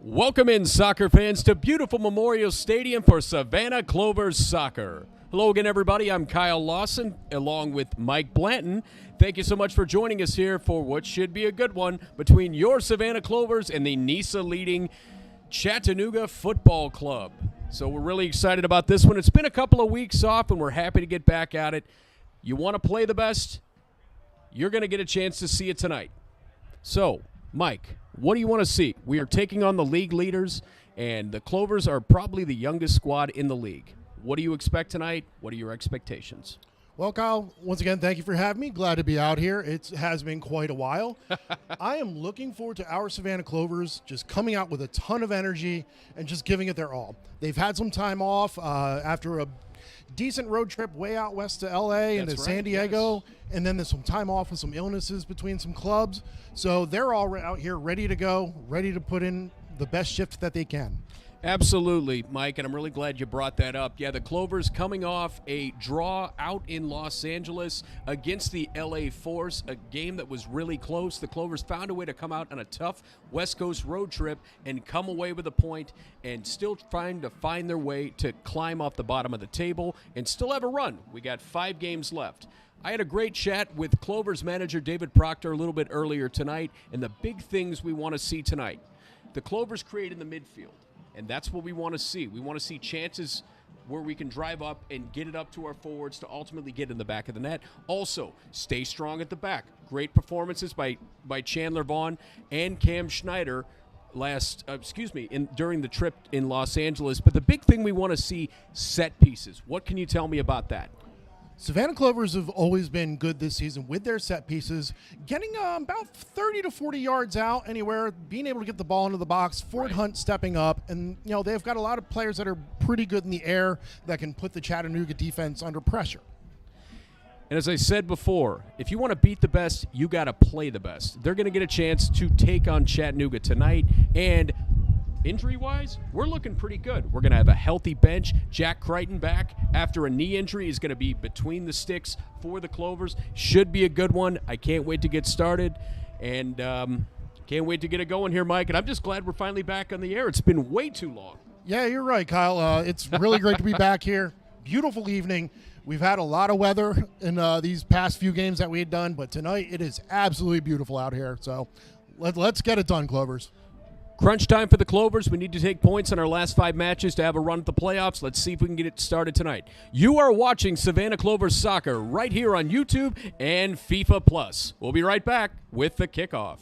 Welcome in, soccer fans, to beautiful Memorial Stadium for Savannah Clovers Soccer. Hello again, everybody. I'm Kyle Lawson, along with Mike Blanton. Thank you so much for joining us here for what should be a good one between your Savannah Clovers and the NISA leading Chattanooga Football Club. So we're really excited about this one. It's been a couple of weeks off, and we're happy to get back at it. You want to play the best? You're going to get a chance to see it tonight. So, Mike, what do you want to see? We are taking on the league leaders, and the Clovers are probably the youngest squad in the league. What do you expect tonight? What are your expectations? Well, Kyle, once again, thank you for having me. Glad to be out here. It has been quite a while. I am looking forward to our Savannah Clovers just coming out with a ton of energy and just giving it their all. They've had some time off after a decent road trip way out west to L.A. and to San Diego, and then there's some time off with some illnesses between some clubs. So they're all out here ready to go, ready to put in the best shift that they can. Absolutely, Mike, and I'm really glad you brought that up. Yeah, the Clovers coming off a draw out in Los Angeles against the LA Force, a game that was really close. The Clovers found a way to come out on a tough West Coast road trip and come away with a point and still trying to find their way to climb off the bottom of the table and still have a run. We got 5 games left. I had a great chat with Clovers manager David Proctor a little bit earlier tonight, and the big things we want to see tonight. The Clovers create in the midfield. And that's what we want to see. We want to see chances where we can drive up and get it up to our forwards to ultimately get in the back of the net. Also, stay strong at the back. Great performances by Chandler Vaughn and Cam Schneider during the trip in Los Angeles. But the big thing we want to see, set pieces. What can you tell me about that? Savannah Clovers have always been good this season with their set pieces, getting about 30 to 40 yards out anywhere, being able to get the ball into the box. Ford Hunt stepping up, and they've got a lot of players that are pretty good in the air that can put the Chattanooga defense under pressure. And as I said before, if you want to beat the best, you got to play the best. They're going to get a chance to take on Chattanooga tonight, and injury-wise, we're looking pretty good. We're going to have a healthy bench. Jack Crichton back after a knee injury is going to be between the sticks for the Clovers. Should be a good one. I can't wait to get started, and can't wait to get it going here, Mike. And I'm just glad we're finally back on the air. It's been way too long. Yeah, you're right, Kyle. It's really great to be back here. Beautiful evening. We've had a lot of weather in these past few games that we had done, but tonight it is absolutely beautiful out here. So let's get it done, Clovers. Crunch time for the Clovers. We need to take points on our last 5 matches to have a run at the playoffs. Let's see if we can get it started tonight. You are watching Savannah Clovers Soccer right here on YouTube and FIFA Plus. We'll be right back with the kickoff.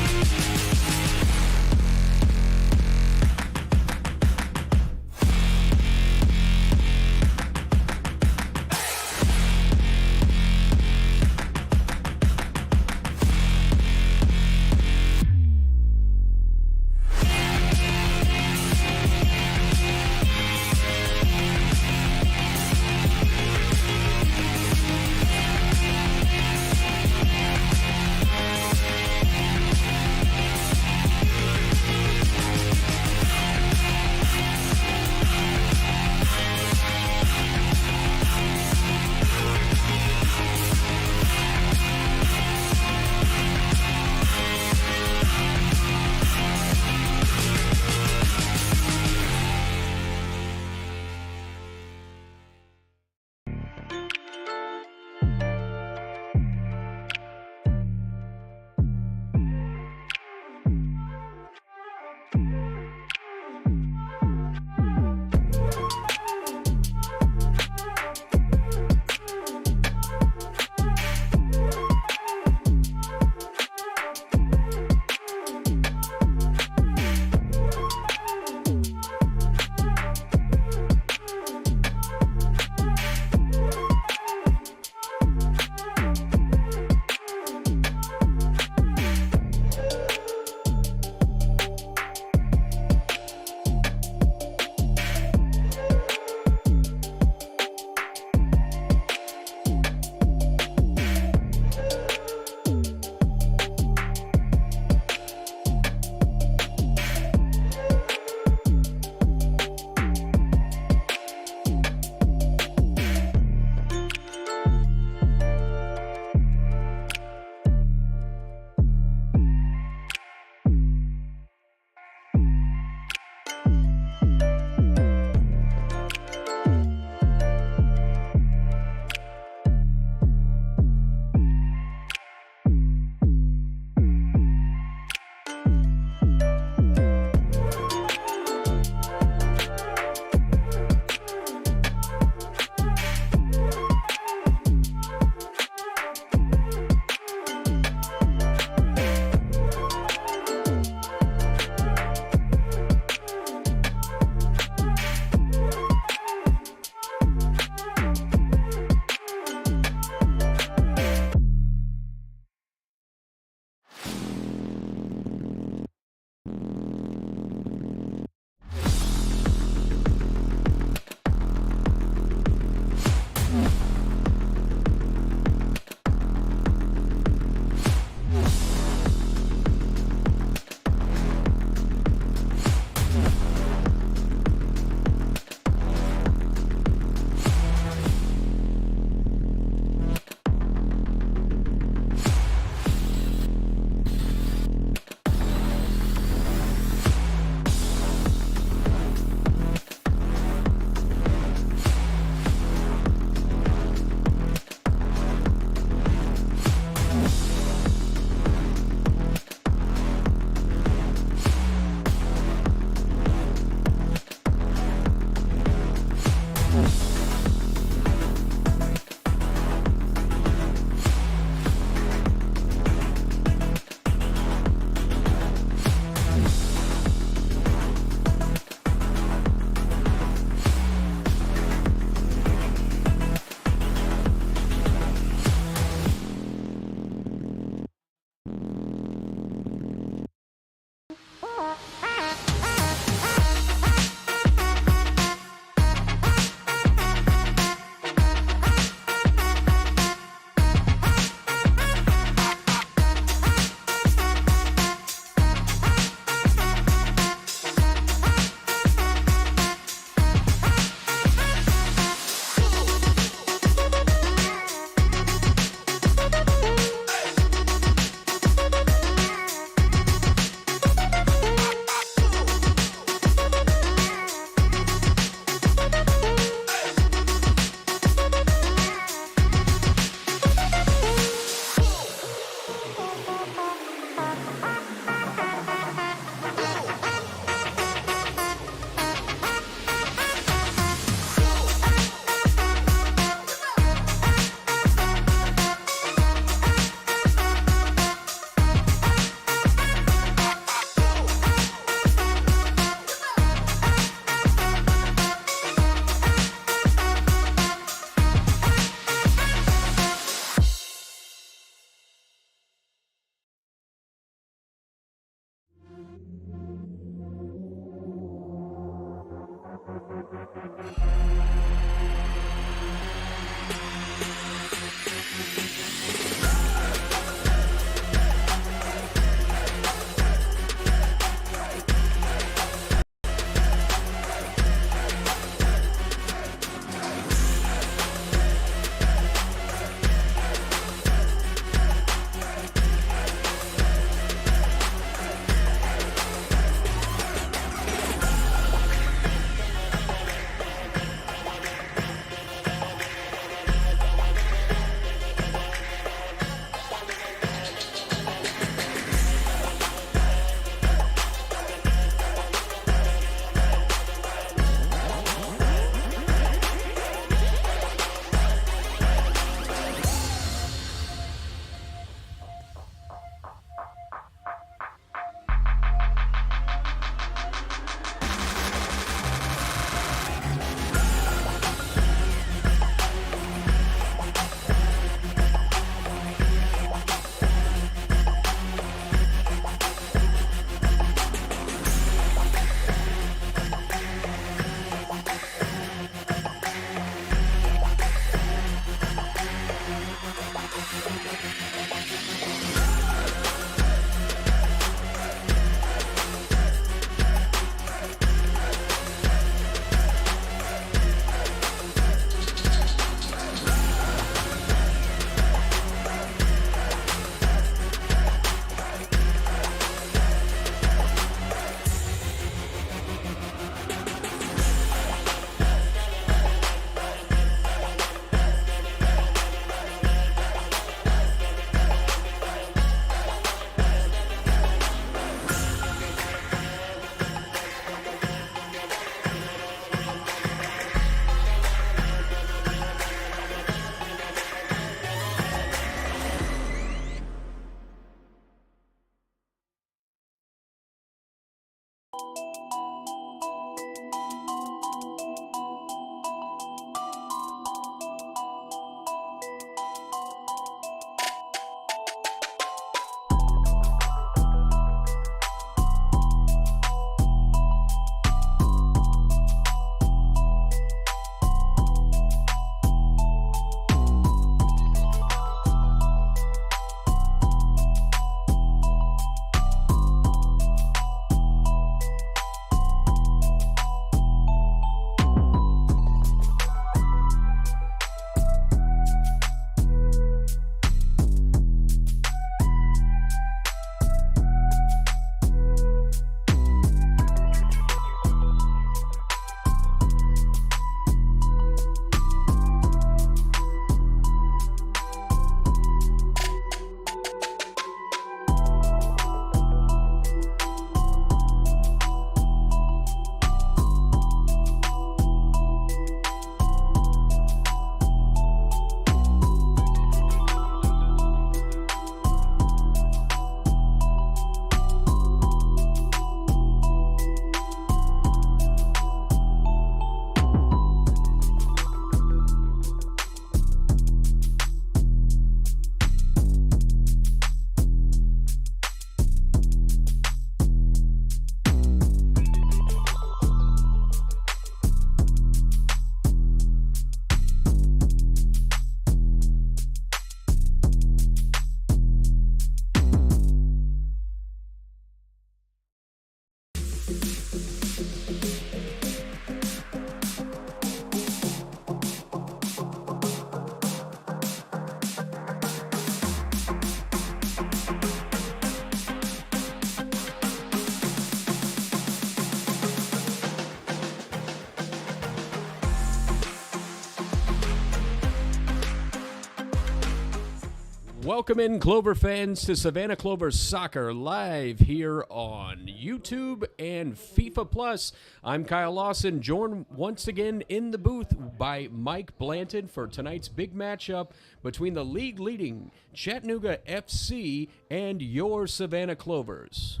Welcome in, Clover fans, to Savannah Clovers Soccer live here on YouTube and FIFA Plus. I'm Kyle Lawson, joined once again in the booth by Mike Blanton for tonight's big matchup between the league-leading Chattanooga FC and your Savannah Clovers.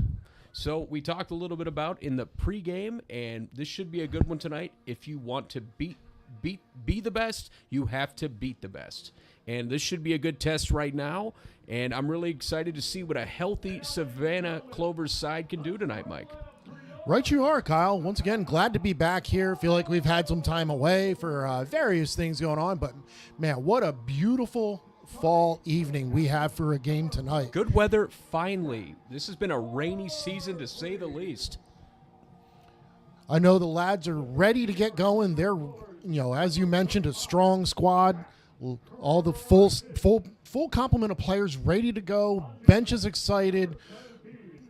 So we talked a little bit about in the pregame, and this should be a good one tonight. If you want to be the best, you have to beat the best. And this should be a good test right now, and I'm really excited to see what a healthy Savannah Clovers side can do tonight, Mike. Right you are, Kyle. Once again, glad to be back here. Feel like we've had some time away for various things going on, but man, what a beautiful fall evening we have for a game tonight. Good weather, finally. This has been a rainy season, to say the least. I know the lads are ready to get going. They're, as you mentioned, a strong squad. All the full complement of players ready to go. Bench is excited.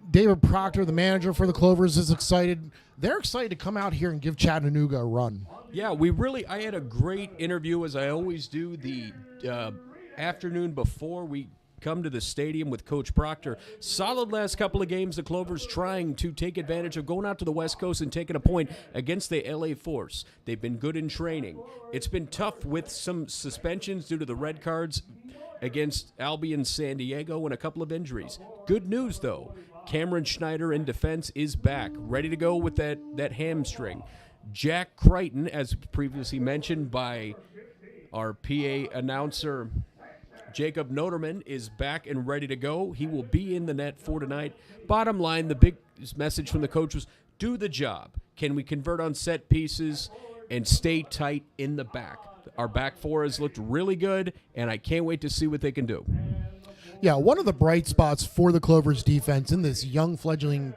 David Proctor, the manager for the Clovers, is excited. They're excited to come out here and give Chattanooga a run. Yeah, I had a great interview, as I always do, the afternoon before we come to the stadium with Coach Proctor. Solid last couple of games, the Clovers trying to take advantage of going out to the West Coast and taking a point against the LA Force. They've been good in training. It's been tough with some suspensions due to the red cards against Albion San Diego and a couple of injuries. Good news, though. Cameron Schneider in defense is back, ready to go with that hamstring. Jack Crichton, as previously mentioned by our PA announcer, Jacob Noterman, is back and ready to go. He will be in the net for tonight. Bottom line, the big message from the coach was, do the job. Can we convert on set pieces and stay tight in the back? Our back four has looked really good, and I can't wait to see what they can do. Yeah, one of the bright spots for the Clovers defense in this young fledgling,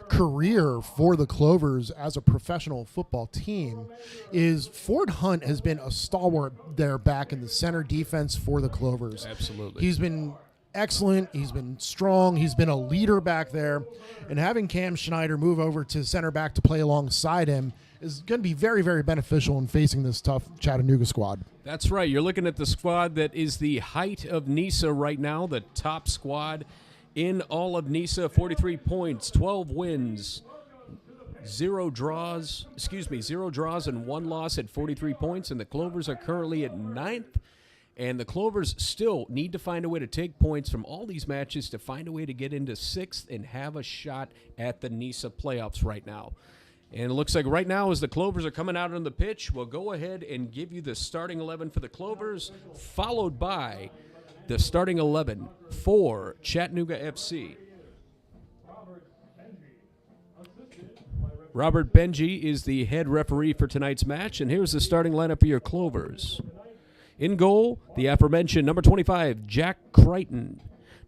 career for the Clovers as a professional football team is Ford Hunt has been a stalwart there back in the center defense for the Clovers. Absolutely. He's been excellent. He's been strong. He's been a leader back there. And having Cam Schneider move over to center back to play alongside him is going to be very, very beneficial in facing this tough Chattanooga squad. That's right. You're looking at the squad that is the height of NISA right now, the top squad in all of NISA, 43 points, 12 wins, 0 draws and 1 loss at 43 points, and the Clovers are currently at 9th. And the Clovers still need to find a way to take points from all these matches to find a way to get into 6th and have a shot at the NISA playoffs right now. And it looks like right now, as the Clovers are coming out on the pitch, we'll go ahead and give you the starting 11 for the Clovers, followed by the starting 11 for Chattanooga FC. Robert Benji is the head referee for tonight's match, and here's the starting lineup for your Clovers. In goal, the aforementioned number 25, Jack Crichton.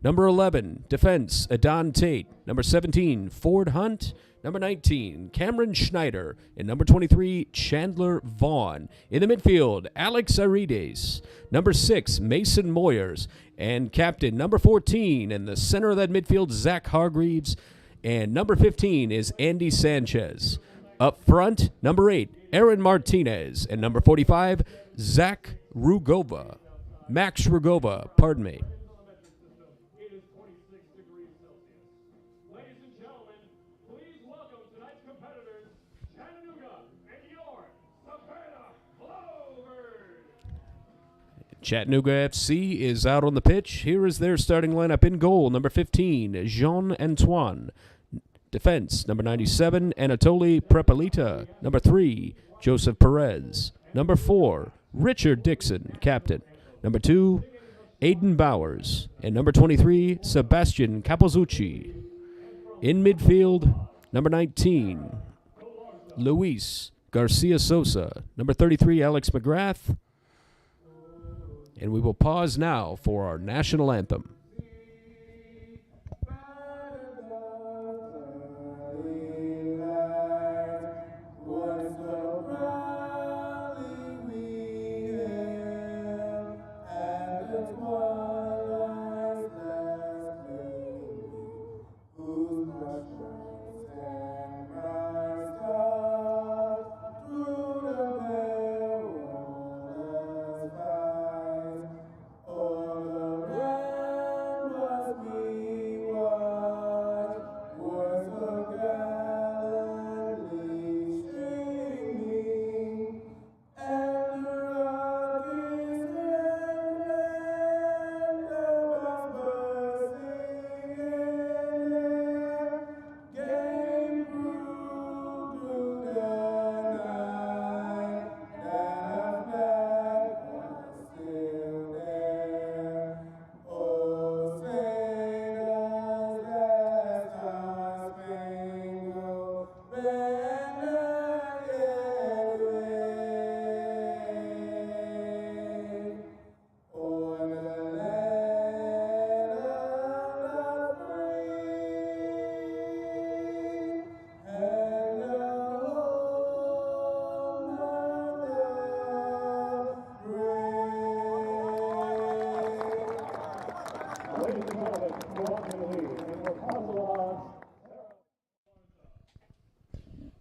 Number 11, defense, Adon Tate. Number 17, Ford Hunt. Number 19, Cameron Schneider. And number 23, Chandler Vaughn. In the midfield, Alex Arides. Number 6, Mason Moyers. And captain, number 14, in the center of that midfield, Zach Hargreaves. And number 15 is Andy Sanchez. Up front, number 8, Aaron Martinez. And number 45, Max Rugova, pardon me. Ladies and gentlemen, please welcome tonight's competitors, Chattanooga and your Savannah Clovers. Chattanooga FC is out on the pitch. Here is their starting lineup. In goal, number 15, Jean-Antoine. Defense, number 97, Anatoly Prepalita. Number 3, Joseph Perez. Number 4, Richard Dixon, captain. Number 2, Aiden Bowers. And number 23, Sebastian Capozzucci. In midfield, number 19, Luis Garcia Sosa. Number 33, Alex McGrath. And we will pause now for our national anthem.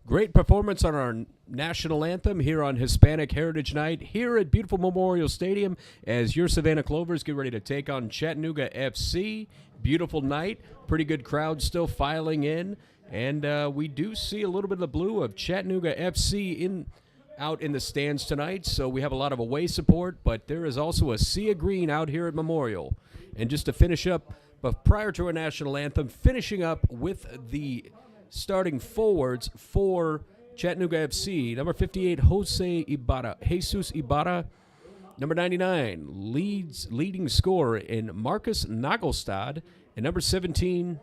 Great performance on our national anthem here on Hispanic Heritage Night here at beautiful Memorial Stadium as your Savannah Clovers get ready to take on Chattanooga FC. Beautiful night. Pretty good crowd still filing in. And we do see a little bit of the blue of Chattanooga FC out in the stands tonight. So we have a lot of away support, but there is also a sea of green out here at Memorial. And just to finish up, but prior to our national anthem, finishing up with the starting forwards for Chattanooga FC, number 58, Jesus Ibarra. Number 99, leading scorer in Marcus Nagelstad. And number 17,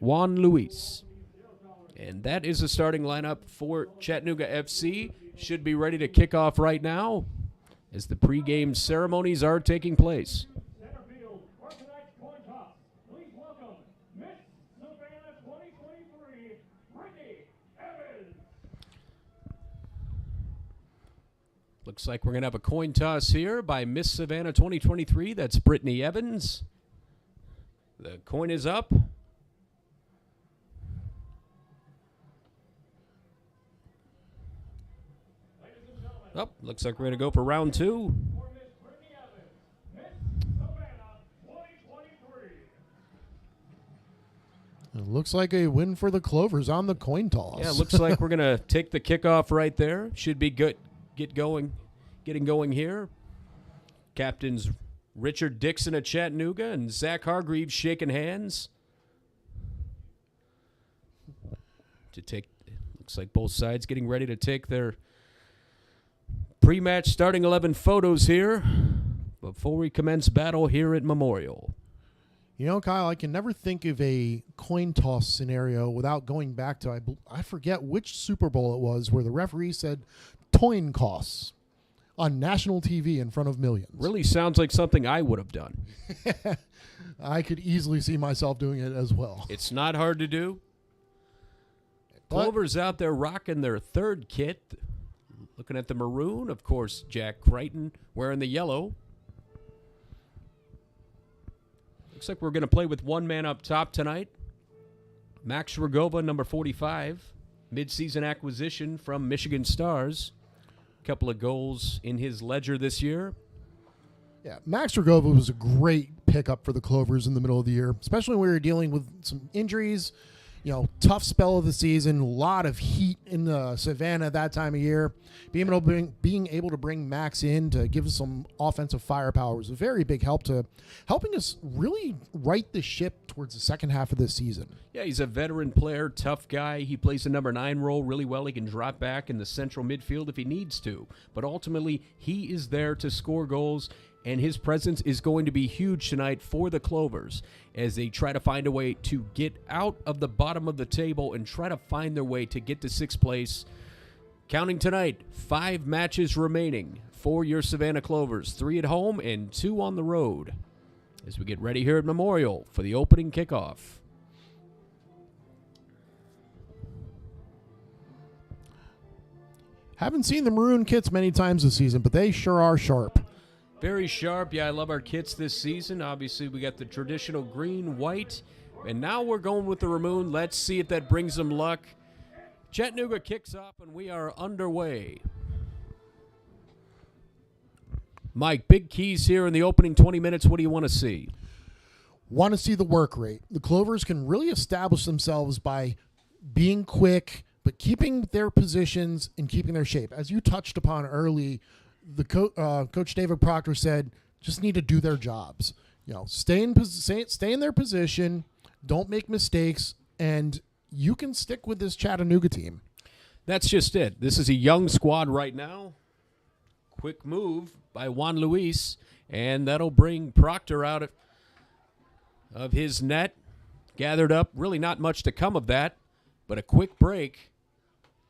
Juan Luis. And that is the starting lineup for Chattanooga FC. Should be ready to kick off right now as the pregame ceremonies are taking place. Center field for tonight's coin toss. Please welcome Miss Savannah 2023, Brittany Evans. Looks like we're going to have a coin toss here by Miss Savannah 2023. That's Brittany Evans. The coin is up. Oh, looks like we're going to go for round two. For Miss Brittany Evans, Miss Savannah 2023. It looks like a win for the Clovers on the coin toss. Yeah, looks like we're going to take the kickoff right there. Should be good. Getting going here. Captains Richard Dixon at Chattanooga and Zach Hargreaves shaking hands. Looks like both sides getting ready to take their pre-match starting 11 photos here before we commence battle here at Memorial. You know, Kyle, I can never think of a coin toss scenario without going back to, I forget which Super Bowl it was, where the referee said coin costs on national TV in front of millions. Really sounds like something I would have done. I could easily see myself doing it as well. It's not hard to do. Clovers out there rocking their third kit. Looking at the maroon, of course, Jack Crichton wearing the yellow. Looks like we're going to play with one man up top tonight. Max Rogova, number 45, midseason acquisition from Michigan Stars. Couple of goals in his ledger this year. Yeah, Max Rogova was a great pickup for the Clovers in the middle of the year, especially when we were dealing with some injuries. You know, tough spell of the season, a lot of heat in the Savannah that time of year. Being able to bring Max in to give us some offensive firepower was a very big help to helping us really right the ship towards the second half of this season. Yeah, he's a veteran player, tough guy. He plays the number 9 role really well. He can drop back in the central midfield if he needs to. But ultimately, he is there to score goals, and his presence is going to be huge tonight for the Clovers as they try to find a way to get out of the bottom of the table and try to find their way to get to 6th place. Counting tonight, 5 matches remaining for your Savannah Clovers, 3 at home and 2 on the road as we get ready here at Memorial for the opening kickoff. Haven't seen the maroon kits many times this season, but they sure are sharp. Very sharp. Yeah, I love our kits this season. Obviously, we got the traditional green, white, and now we're going with the maroon. Let's see if that brings them luck. Chattanooga kicks off, and we are underway. Mike, big keys here in the opening 20 minutes. What do you want to see? Want to see the work rate. The Clovers can really establish themselves by being quick, but keeping their positions and keeping their shape. As you touched upon early, the Coach David Proctor said, just need to do their jobs. You know, stay in their position, don't make mistakes, and you can stick with this Chattanooga team. That's just it. This is a young squad right now. Quick move by Juan Luis, and that'll bring Proctor out of his net. Gathered up, really not much to come of that, but a quick break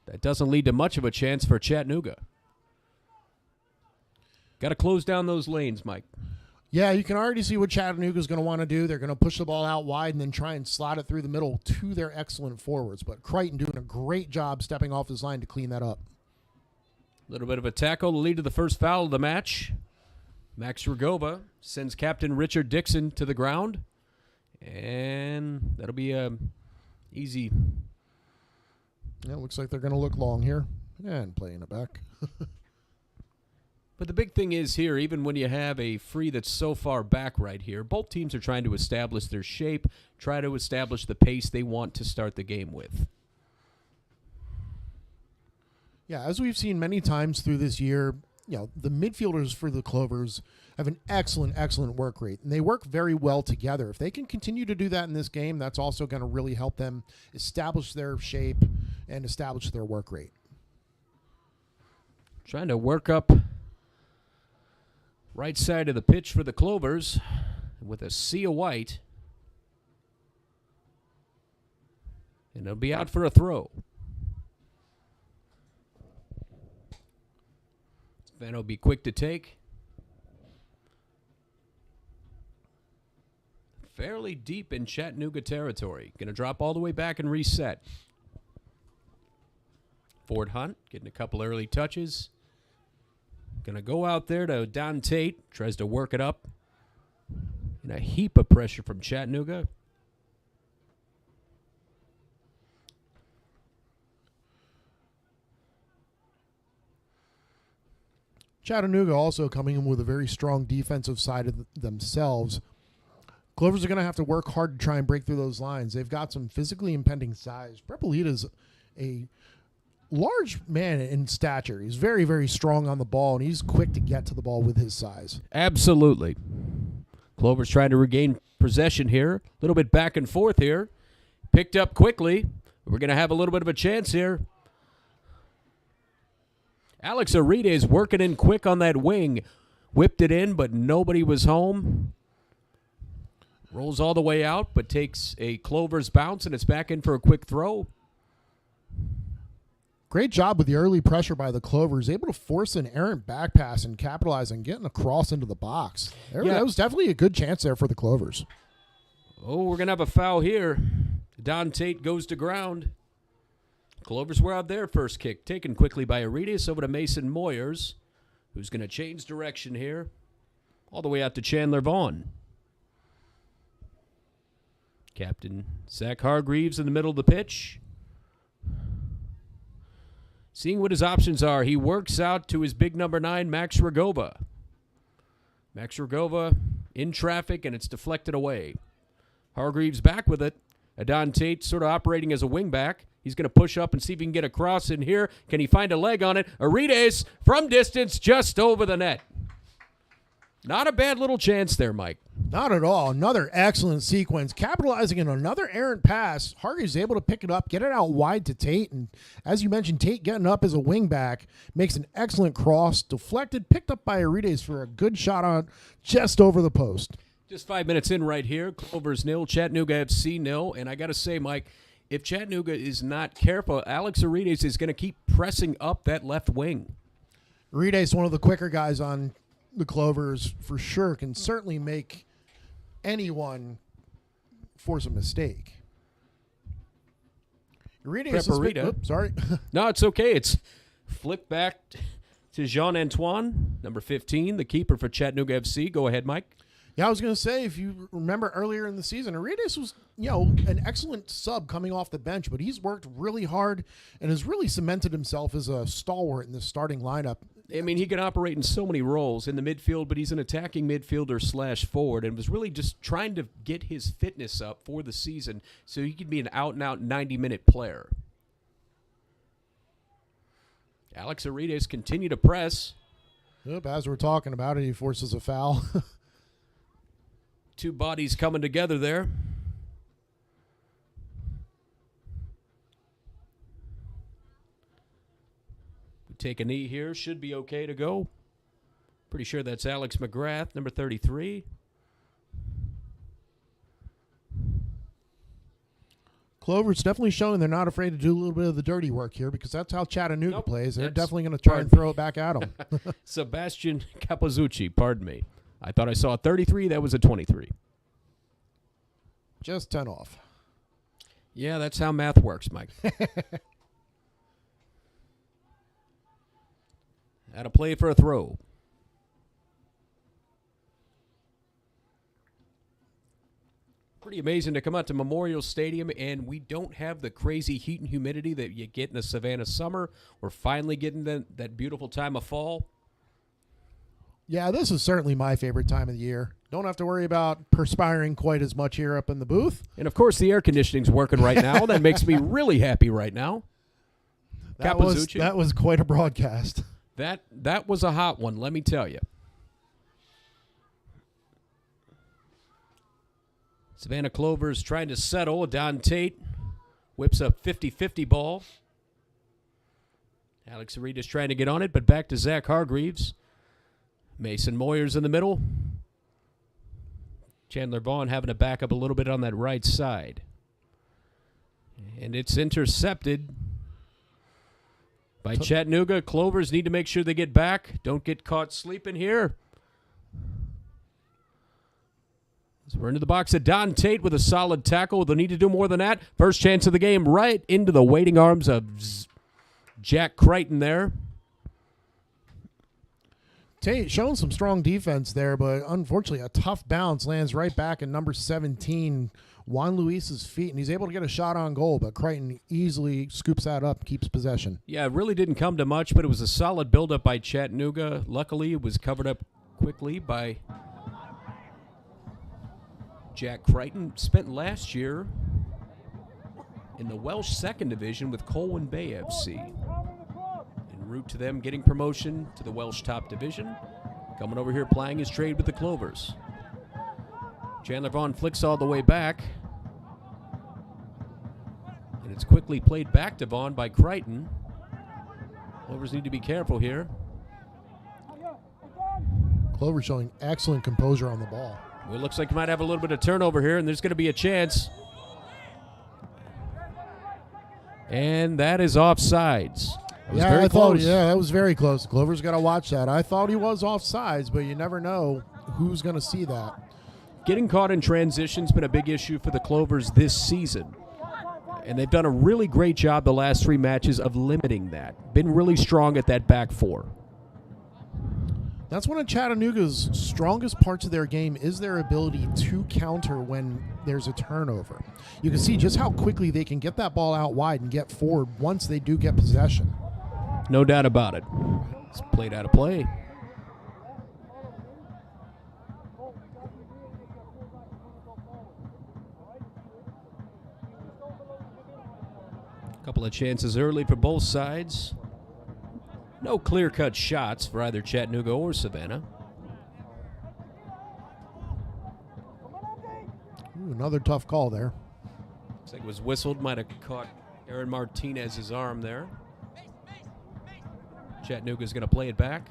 that doesn't lead to much of a chance for Chattanooga. Got to close down those lanes, Mike. Yeah, you can already see what Chattanooga's going to want to do. They're going to push the ball out wide and then try and slot it through the middle to their excellent forwards. But Crichton doing a great job stepping off his line to clean that up. A little bit of a tackle to lead to the first foul of the match. Max Rogova sends Captain Richard Dixon to the ground. And that'll be a easy Yeah, it looks like they're going to look long here and playing it back. But the big thing is here, even when you have a free that's so far back right here, both teams are trying to establish their shape, try to establish the pace they want to start the game with. Yeah, as we've seen many times through this year, the midfielders for the Clovers have an excellent work rate, and they work very well together. If they can continue to do that in this game, that's also going to really help them establish their shape and establish their work rate. Trying to work up right side of the pitch for the Clovers with a sea of white. And it'll be out for a throw. Savannah will be quick to take. Fairly deep in Chattanooga territory. Going to drop all the way back and reset. Ford Hunt getting a couple early touches. Going to go out there to Don Tate. Tries to work it up. And a heap of pressure from Chattanooga. Chattanooga also coming in with a very strong defensive side of themselves. Clovers are going to have to work hard to try and break through those lines. They've got some physically impending size. Prepolita's a large man in stature. He's very, very strong on the ball, and he's quick to get to the ball with his size. Absolutely. Clovers trying to regain possession here. A little bit back and forth here. Picked up quickly. We're going to have a little bit of a chance here. Alex Arides working in quick on that wing. Whipped it in, but nobody was home. Rolls all the way out, but takes a Clovers bounce, and it's back in for a quick throw. Great job with the early pressure by the Clovers, able to force an errant back pass and capitalize on getting across into the box. That was definitely a good chance there for the Clovers. Oh, we're going to have a foul here. Don Tate goes to ground. Clovers were out there first kick, taken quickly by Arides over to Mason Moyers, who's going to change direction here, all the way out to Chandler Vaughn. Captain Zach Hargreaves in the middle of the pitch. Seeing what his options are, he works out to his big number 9, Max Rogova. Max Rogova in traffic, and it's deflected away. Hargreaves back with it. Adon Tate sort of operating as a wingback. He's going to push up and see if he can get a cross in here. Can he find a leg on it? Arides from distance just over the net. Not a bad little chance there, Mike. Not at all. Another excellent sequence. Capitalizing on another errant pass. Hargreaves able to pick it up, get it out wide to Tate. And as you mentioned, Tate getting up as a wingback makes an excellent cross. Deflected, picked up by Arides for a good shot on just over the post. Just 5 minutes in right here. Clovers 0, Chattanooga FC 0. And I got to say, Mike, if Chattanooga is not careful, Alex Arides is going to keep pressing up that left wing. Arides, one of the quicker guys on the Clovers for sure, can certainly make anyone force a mistake. Preparita. Sorry. No, it's okay. It's flipped back to Jean-Antoine, number 15, the keeper for Chattanooga FC. Go ahead, Mike. Yeah, I was going to say, if you remember earlier in the season, Arides was, an excellent sub coming off the bench, but he's worked really hard and has really cemented himself as a stalwart in the starting lineup. I mean, he can operate in so many roles in the midfield, but he's an attacking midfielder / forward and was really just trying to get his fitness up for the season so he could be an out-and-out 90-minute player. Alex Arides continue to press. Yep, as we're talking about it, he forces a foul. Two bodies coming together there. We take a knee here. Should be okay to go. Pretty sure that's Alex McGrath, number 33. Clover's definitely showing they're not afraid to do a little bit of the dirty work here because that's how Chattanooga plays. They're definitely going to try and throw it back at them. Sebastian Capozzucci, pardon me. I thought I saw a 33. That was a 23. Just 10 off. Yeah, that's how math works, Mike. Out of play for a throw. Pretty amazing to come out to Memorial Stadium, and we don't have the crazy heat and humidity that you get in the Savannah summer. We're finally getting that beautiful time of fall. Yeah, this is certainly my favorite time of the year. Don't have to worry about perspiring quite as much here up in the booth. And, of course, the air conditioning's working right now. That makes me really happy right now. That was quite a broadcast. That was a hot one, let me tell you. Savannah Clovers trying to settle. Don Tate whips a 50-50 ball. Alex Aretas trying to get on it, but back to Zach Hargreaves. Mason Moyers in the middle. Chandler Vaughn having to back up a little bit on that right side. And it's intercepted by Chattanooga. Clovers need to make sure they get back. Don't get caught sleeping here. So we're into the box at Don Tate with a solid tackle. They'll need to do more than that. First chance of the game right into the waiting arms of Jack Crichton there. Tate showing some strong defense there, but unfortunately a tough bounce lands right back in number 17, Juan Luis's feet, and he's able to get a shot on goal, but Crichton easily scoops that up, keeps possession. Yeah, it really didn't come to much, but it was a solid buildup by Chattanooga. Luckily, it was covered up quickly by Jack Crichton. Spent last year in the Welsh Second Division with Colwyn Bay FC. En route to them getting promotion to the Welsh Top Division. Coming over here playing his trade with the Clovers. Chandler Vaughn flicks all the way back. And it's quickly played back to Vaughn by Crichton. Clovers need to be careful here. Clover showing excellent composure on the ball. Well, it looks like we might have a little bit of turnover here, and there's going to be a chance. And that is offsides. Yeah, that was very close. Clover's got to watch that. I thought he was offsides, but you never know who's going to see that. Getting caught in transition's been a big issue for the Clovers this season. And they've done a really great job the last 3 matches of limiting that. Been really strong at that back 4. That's one of Chattanooga's strongest parts of their game is their ability to counter when there's a turnover. You can see just how quickly they can get that ball out wide and get forward once they do get possession. No doubt about it. It's played out of play. A couple of chances early for both sides. No clear-cut shots for either Chattanooga or Savannah. Ooh, another tough call there. Looks like it was whistled. Might have caught Aaron Martinez's arm there. Chattanooga's going to play it back.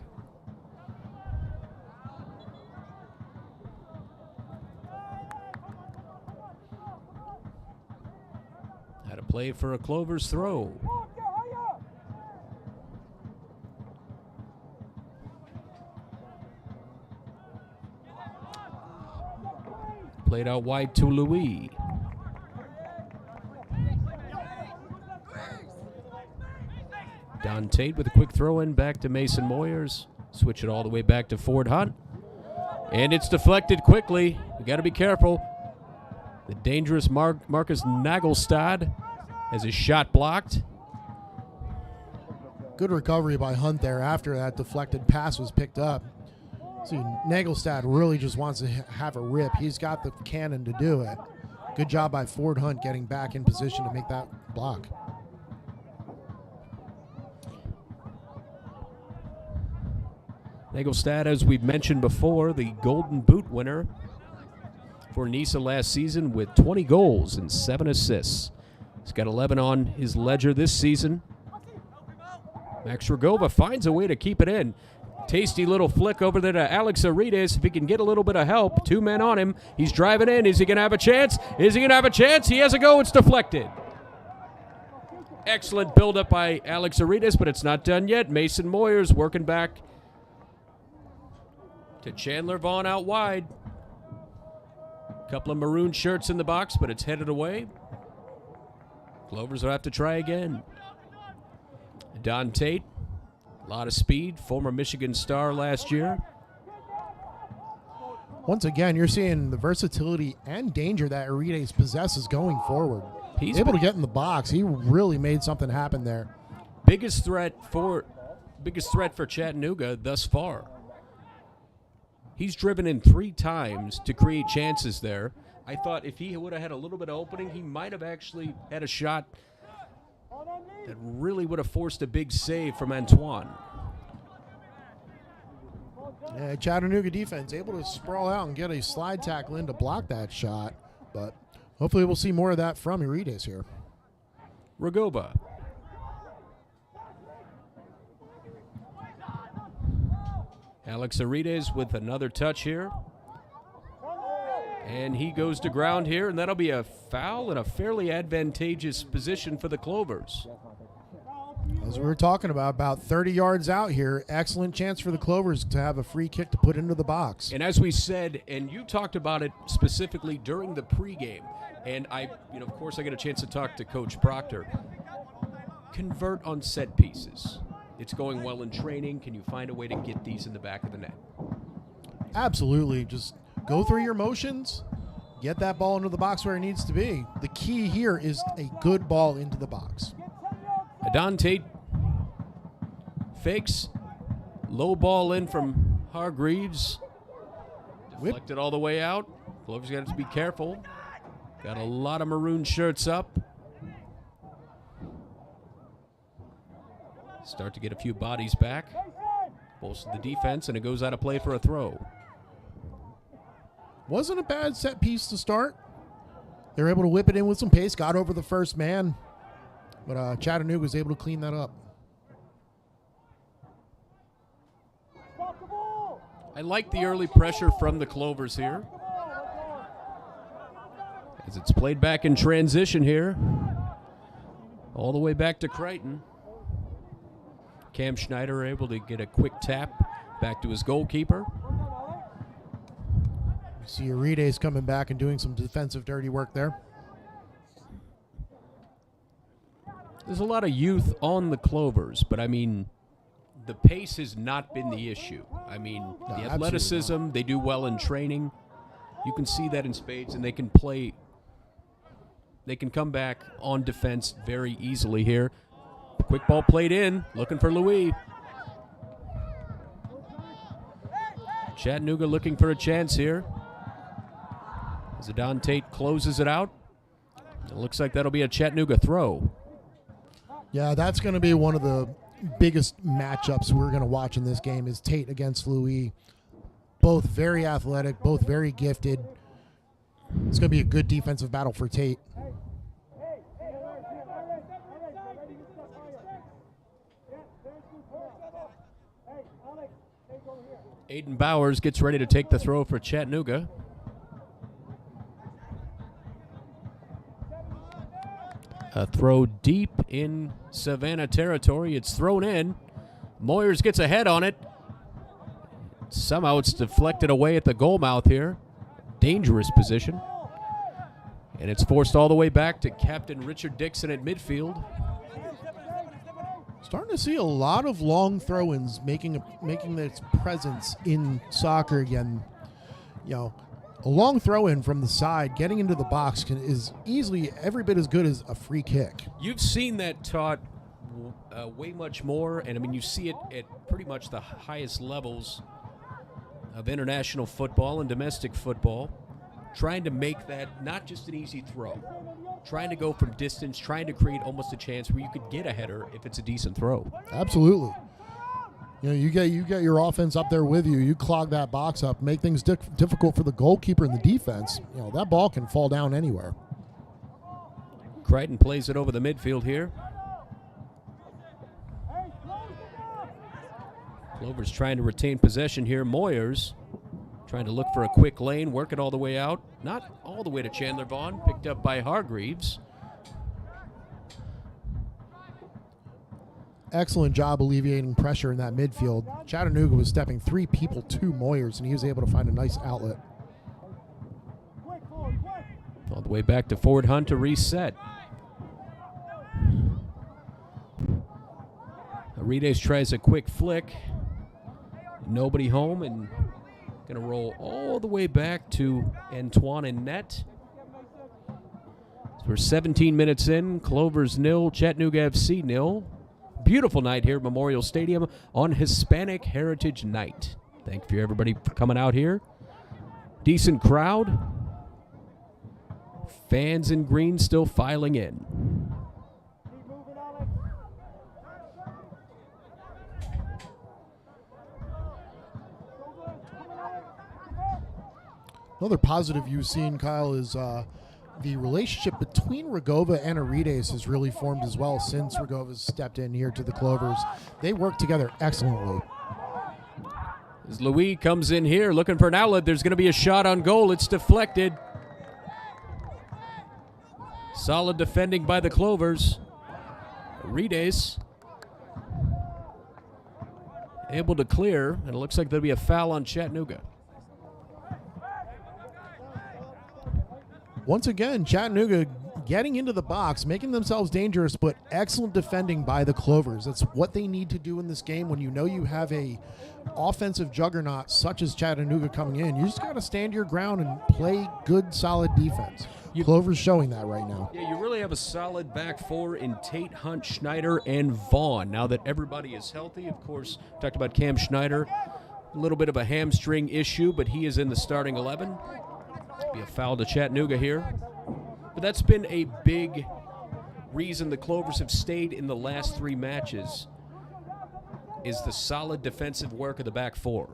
Had a play for a Clovers throw. Played out wide to Louis. Don Tate with a quick throw in back to Mason Moyers. Switch it all the way back to Ford Hunt. And it's deflected quickly. You got to be careful. The dangerous Marcus Nagelstad has his shot blocked. Good recovery by Hunt there after that deflected pass was picked up. See, Nagelstad really just wants to have a rip. He's got the cannon to do it. Good job by Ford Hunt getting back in position to make that block. Nagelstad, as we've mentioned before, the Golden Boot winner for NISA last season with 20 goals and 7 assists. He's got 11 on his ledger this season. Max Rogova finds a way to keep it in. Tasty little flick over there to Alex Aretas. If he can get a little bit of help, 2 men on him. He's driving in. Is he going to have a chance? Is he going to have a chance? He has a go. It's deflected. Excellent buildup by Alex Aretas, but it's not done yet. Mason Moyers working back to Chandler Vaughn out wide. Couple of maroon shirts in the box, but it's headed away. Clovers will have to try again. Don Tate, a lot of speed, former Michigan star last year. Once again, you're seeing the versatility and danger that Arides possesses going forward. He's able to get in the box. He really made something happen there. biggest threat for Chattanooga thus far. He's driven in 3 times to create chances there. I thought if he would have had a little bit of opening, he might have actually had a shot that really would have forced a big save from Antoine. Yeah, Chattanooga defense able to sprawl out and get a slide tackle in to block that shot, but hopefully we'll see more of that from Arides here. Ragoba. Alex Arides with another touch here. And he goes to ground here, and that'll be a foul in a fairly advantageous position for the Clovers. As we were talking about 30 yards out here, excellent chance for the Clovers to have a free kick to put into the box. And as we said, and you talked about it specifically during the pregame, and of course I get a chance to talk to Coach Proctor. Convert on set pieces. It's going well in training. Can you find a way to get these in the back of the net? Absolutely. Just go through your motions, get that ball into the box where it needs to be. The key here is a good ball into the box. Adon Tate fakes. Low ball in from Hargreaves. Deflected all the way out. Clovers got to be careful. Got a lot of maroon shirts up. Start to get a few bodies back. Pulls to the defense, and it goes out of play for a throw. Wasn't a bad set piece to start. They were able to whip it in with some pace, got over the first man, but Chattanooga was able to clean that up. I like the early pressure from the Clovers here. As it's played back in transition here. All the way back to Crichton. Cam Schneider able to get a quick tap back to his goalkeeper. See Arides coming back and doing some defensive dirty work there. There's a lot of youth on the Clovers, but I mean, the pace has not been the issue. I mean, No, the athleticism, absolutely they do well in training. You can see that in spades, and they can play. They can come back on defense very easily here. Quick ball played in, looking for Louis. Chattanooga looking for a chance here. As Adon Tate closes it out. It looks like that'll be a Chattanooga throw. Yeah, that's going to be one of the biggest matchups we're going to watch in this game is Tate against Louis. Both very athletic, both very gifted. It's going to be a good defensive battle for Tate. Aiden Bowers gets ready to take the throw for Chattanooga. A throw deep in Savannah territory. It's thrown in. Moyers gets a head on it. Somehow it's deflected away at the goal mouth here. Dangerous position. And it's forced all the way back to Captain Richard Dixon at midfield. Starting to see a lot of long throw-ins making its presence in soccer again. You know, a long throw-in from the side, getting into the box is easily every bit as good as a free kick. You've seen that taught way much more, and I mean you see it at pretty much the highest levels of international football and domestic football, trying to make that not just an easy throw, trying to go from distance, trying to create almost a chance where you could get a header if it's a decent throw. Absolutely. You know, you get your offense up there with you. You clog that box up, make things difficult for the goalkeeper and the defense. You know, that ball can fall down anywhere. Crichton plays it over the midfield here. Clovers trying to retain possession here. Moyers trying to look for a quick lane, work it all the way out. Not all the way to Chandler Vaughn, picked up by Hargreaves. Excellent job alleviating pressure in that midfield. Chattanooga was stepping 3 people to Moyers, and he was able to find a nice outlet. All the way back to Ford Hunt to reset. Arides tries a quick flick. Nobody home, and Going to roll all the way back to Antoine and net. So we're 17 minutes in. Clovers 0, Chattanooga FC 0. Beautiful night here at Memorial Stadium on Hispanic Heritage Night. Thank you, everybody, for coming out here. Decent crowd. Fans in green still filing in. Another positive you've seen, Kyle, is the relationship between Regova and Arides has really formed as well since Regova's stepped in here to the Clovers. They work together excellently. As Louis comes in here looking for an outlet, there's going to be a shot on goal. It's deflected. Solid defending by the Clovers. Arides able to clear, and it looks like there'll be a foul on Chattanooga. Once again, Chattanooga getting into the box, making themselves dangerous, but excellent defending by the Clovers. That's what they need to do in this game when you know you have a offensive juggernaut such as Chattanooga coming in. You just got to stand your ground and play good, solid defense. Clovers showing that right now. Yeah, you really have a solid back four in Tate, Hunt, Schneider, and Vaughn. Now that everybody is healthy, of course, talked about Cam Schneider. A little bit of a hamstring issue, but he is in the starting 11. Be a foul to Chattanooga here. But that's been a big reason the Clovers have stayed in the last 3 matches, is the solid defensive work of the back four.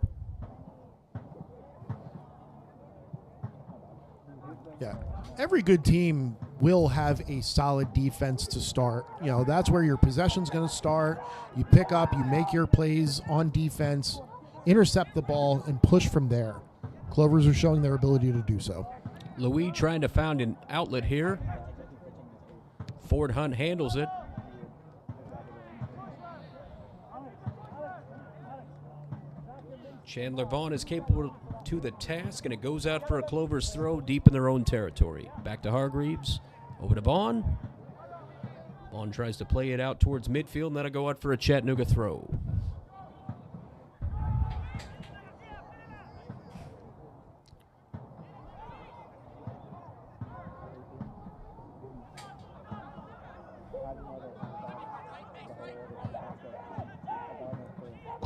Yeah. Every good team will have a solid defense to start. You know, that's where your possession's going to start. You pick up, you make your plays on defense, intercept the ball, and push from there. Clovers are showing their ability to do so. Louis trying to find an outlet here. Ford Hunt handles it. Chandler Vaughn is capable to the task, and it goes out for a Clovers throw deep in their own territory. Back to Hargreaves. Over to Vaughn. Vaughn tries to play it out towards midfield, and that'll go out for a Chattanooga throw.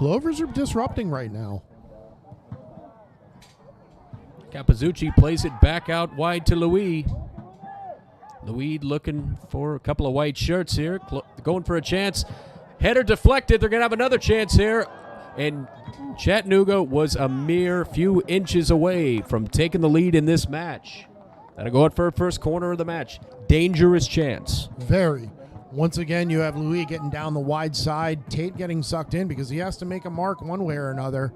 Clovers are disrupting right now. Capizzucci plays it back out wide to Louis. Louis looking for a couple of white shirts here, going for a chance. Header deflected. They're going to have another chance here. And Chattanooga was a mere few inches away from taking the lead in this match. That'll go out for a first corner of the match. Dangerous chance. Very. Once again, you have Louis getting down the wide side. Tate getting sucked in because he has to make a mark one way or another.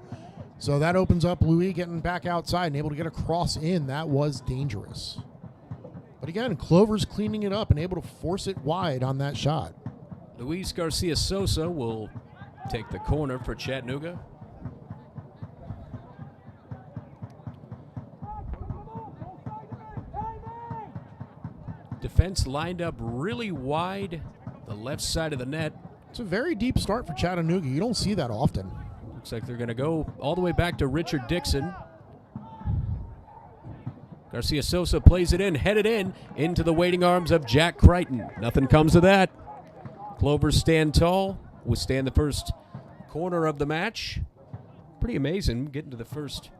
So that opens up Louis getting back outside and able to get a cross in. That was dangerous. But again, Clovers cleaning it up and able to force it wide on that shot. Luis Garcia Sosa will take the corner for Chattanooga. Defense lined up really wide, the left side of the net. It's a very deep start for Chattanooga. You don't see that often. Looks like they're going to go all the way back to Richard Dixon. Garcia Sosa plays it in, headed in, into the waiting arms of Jack Crichton. Nothing comes of that. Clovers stand tall, withstand the first corner of the match. Pretty amazing getting to the first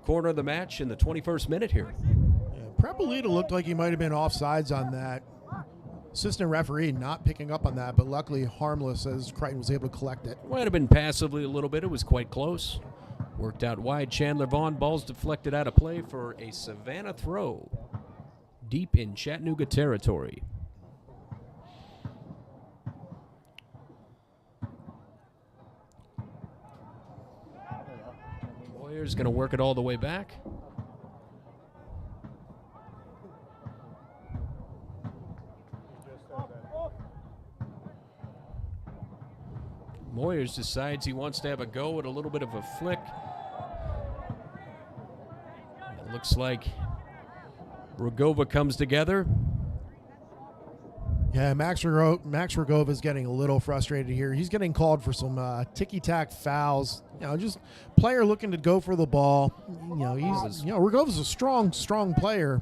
corner of the match in the 21st minute here. Prepolita looked like he might have been offsides on that. Assistant referee not picking up on that, but luckily harmless as Crichton was able to collect it. Might have been passively a little bit. It was quite close. Worked out wide. Chandler Vaughn, ball's deflected out of play for a Savannah throw. Deep in Chattanooga territory. Boyer's going to work it all the way back. Moyers decides he wants to have a go at a little bit of a flick. It looks like Regova comes together. Yeah, Max Rogova is getting a little frustrated here. He's getting called for some ticky-tack fouls. Just player looking to go for the ball. Rogova's a strong player.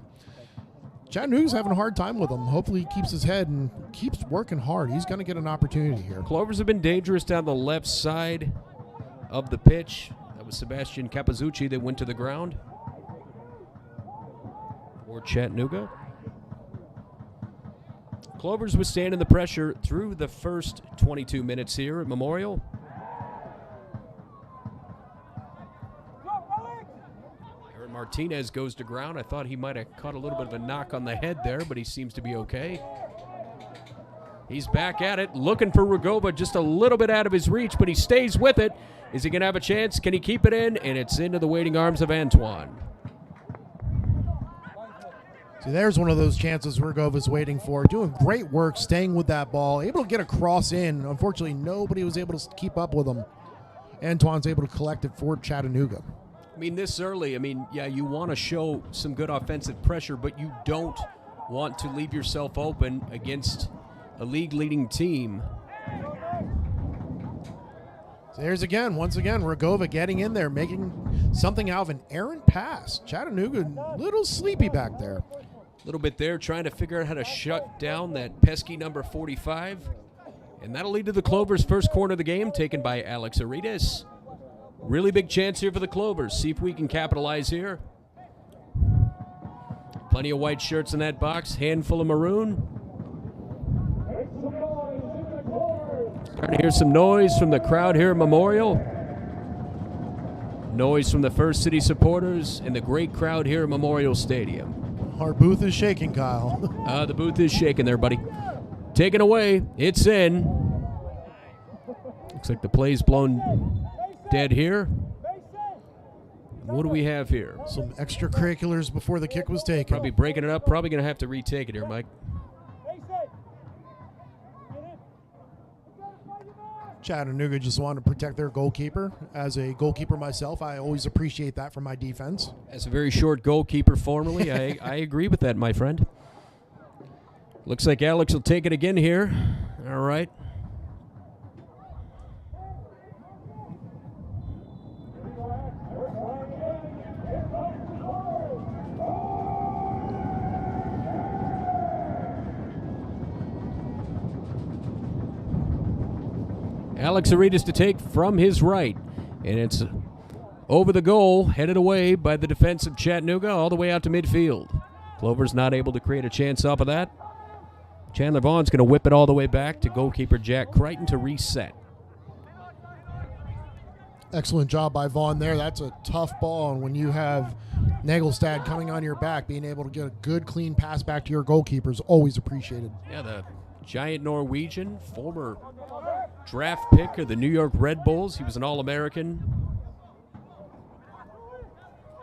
Chattanooga's having a hard time with him. Hopefully he keeps his head and keeps working hard. He's going to get an opportunity here. Clovers have been dangerous down the left side of the pitch. That was Sebastian Capizzucci that went to the ground for Chattanooga. Clovers withstanding the pressure through the first 22 minutes here at Memorial. Aaron Martinez goes to ground. I thought he might have caught a little bit of a knock on the head there, but he seems to be okay. He's back at it, looking for Rogova, just a little bit out of his reach, but he stays with it. Is he going to have a chance? Can he keep it in? And it's into the waiting arms of Antoine. See, there's one of those chances Rogova's waiting for. Doing great work, staying with that ball, able to get a cross in. Unfortunately, nobody was able to keep up with him. Antoine's able to collect it for Chattanooga. I mean, this early, yeah, you want to show some good offensive pressure, but you don't want to leave yourself open against a league-leading team. So once again, Rogova getting in there, making something out of an errant pass. Chattanooga, a little sleepy back there. A little bit there, trying to figure out how to shut down that pesky number 45. And that'll lead to the Clovers' first corner of the game, taken by Alex Aridas. Really big chance here for the Clovers. See if we can capitalize here. Plenty of white shirts in that box, handful of maroon. Starting to hear some noise from the crowd here at Memorial. Noise from the First City supporters and the great crowd here at Memorial Stadium. Our booth is shaking, Kyle. The booth is shaking there, buddy. Taken away. It's in. Looks like the play's blown dead here. What do we have here? Some extracurriculars before the kick was taken. Probably breaking it up. Probably going to have to retake it here, Mike. Chattanooga just wanted to protect their goalkeeper. As a goalkeeper myself, I always appreciate that from my defense. As a very short goalkeeper formerly, I agree with that, my friend. Looks like Alex will take it again here. All right. Alex Aridas to take from his right. And it's over the goal, headed away by the defense of Chattanooga, all the way out to midfield. Clover's not able to create a chance off of that. Chandler Vaughn's going to whip it all the way back to goalkeeper Jack Crichton to reset. Excellent job by Vaughn there. That's a tough ball, and when you have Nagelstad coming on your back, being able to get a good, clean pass back to your goalkeeper is always appreciated. Yeah, the giant Norwegian, former draft pick of the New York Red Bulls. He was an All-American.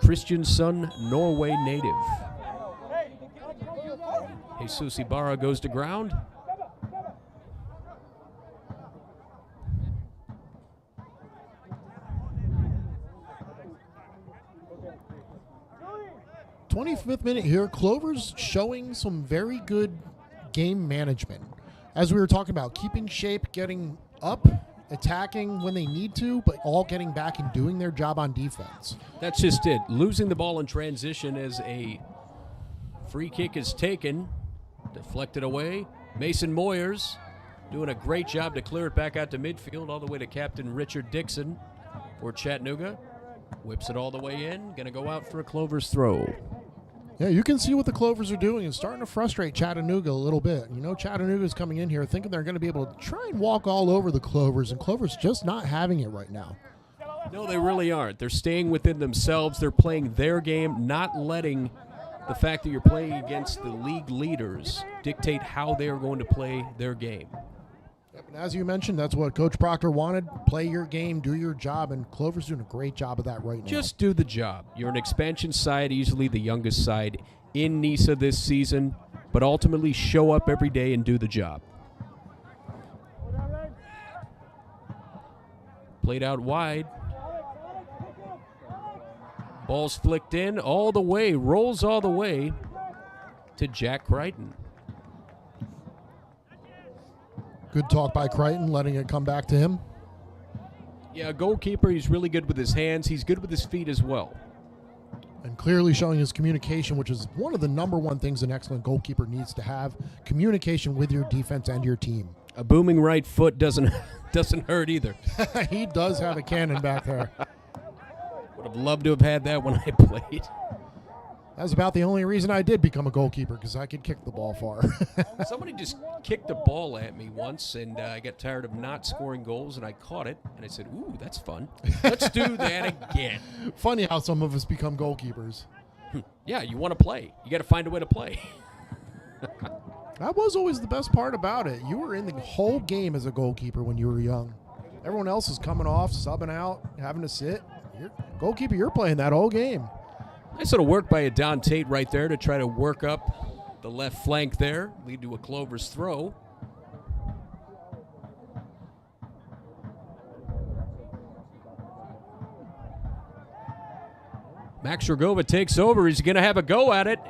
Kristiansund, Norway native. Jesus Ibarra goes to ground. '25th minute here. Clover's showing some very good game management. As we were talking about, keeping shape, getting up, attacking when they need to, but all getting back and doing their job on defense. That's just it. Losing the ball in transition as a free kick is taken. Deflected away. Mason Moyers doing a great job to clear it back out to midfield, all the way to Captain Richard Dixon for Chattanooga. Whips it all the way in. Going to go out for a Clovers throw. Yeah, you can see what the Clovers are doing and starting to frustrate Chattanooga a little bit. You know, Chattanooga's coming in here thinking they're going to be able to try and walk all over the Clovers, and Clovers just not having it right now. No, they really aren't. They're staying within themselves. They're playing their game, not letting the fact that you're playing against the league leaders dictate how they are going to play their game. Yep, and as you mentioned, that's what Coach Proctor wanted. Play your game, do your job, and Clover's doing a great job of that right now. Just do the job. You're an expansion side, easily the youngest side in NISA this season, but ultimately show up every day and do the job. Played out wide. Ball's flicked in all the way, rolls all the way to Jack Crichton. Good talk by Crichton, letting it come back to him. Yeah, goalkeeper, he's really good with his hands. He's good with his feet as well. And clearly showing his communication, which is one of the number one things an excellent goalkeeper needs to have, communication with your defense and your team. A booming right foot doesn't hurt either. He does have a cannon back there. Would have loved to have had that when I played. That was about the only reason I did become a goalkeeper, because I could kick the ball far. Somebody just kicked the ball at me once, and I got tired of not scoring goals, and I caught it, and I said, ooh, that's fun. Let's do that again. Funny how some of us become goalkeepers. Yeah, you want to play. You got to find a way to play. That was always the best part about it. You were in the whole game as a goalkeeper when you were young. Everyone else is coming off, subbing out, having to sit. Goalkeeper, you're playing that whole game. Nice little work by a Don Tate right there to try to work up the left flank there, lead to a Clovers throw. Max Rogova takes over. He's going to have a go at it.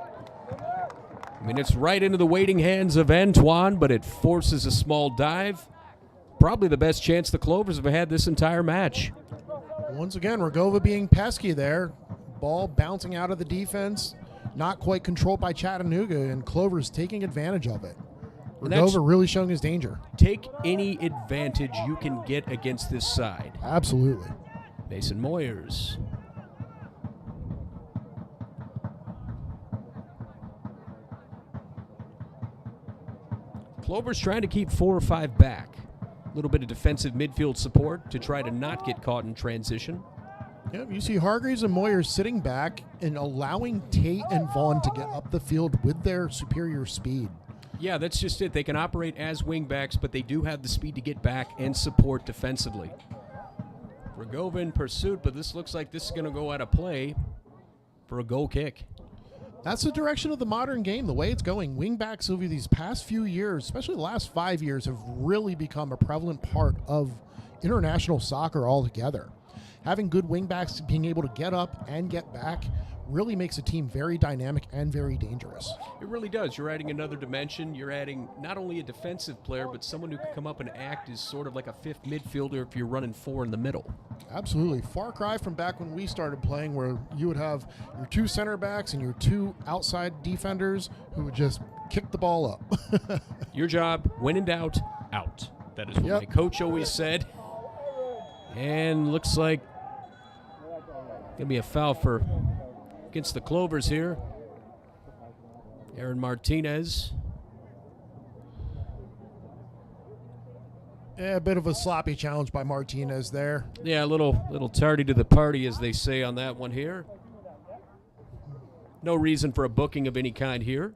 I mean, it's right into the waiting hands of Antoine, but it forces a small dive. Probably the best chance the Clovers have had this entire match. Once again, Rogova being pesky there. Ball bouncing out of the defense, not quite controlled by Chattanooga, and Clovers taking advantage of it. Rogova really showing his danger. Take any advantage you can get against this side. Absolutely. Mason Moyers. Clovers trying to keep 4 or 5 back. A little bit of defensive midfield support to try to not get caught in transition. Yep, you see Hargreaves and Moyers sitting back and allowing Tate and Vaughn to get up the field with their superior speed. Yeah, that's just it. They can operate as wingbacks, but they do have the speed to get back and support defensively. Rogova in pursuit, but this looks like this is going to go out of play for a goal kick. That's the direction of the modern game, the way it's going. Wingbacks over these past few years, especially the last 5 years, have really become a prevalent part of international soccer altogether. Having good wingbacks, being able to get up and get back, really makes a team very dynamic and very dangerous. It really does. You're adding another dimension. You're adding not only a defensive player, but someone who can come up and act as sort of like a fifth midfielder if you're running 4 in the middle. Absolutely. Far cry from back when we started playing, where you would have your 2 center backs and your 2 outside defenders who would just kick the ball up. Your job, when in doubt, out. That is what my coach always said. And looks like going to be a foul against the Clovers here. Aaron Martinez. Yeah, a bit of a sloppy challenge by Martinez there. Yeah, a little tardy to the party, as they say on that one here. No reason for a booking of any kind here.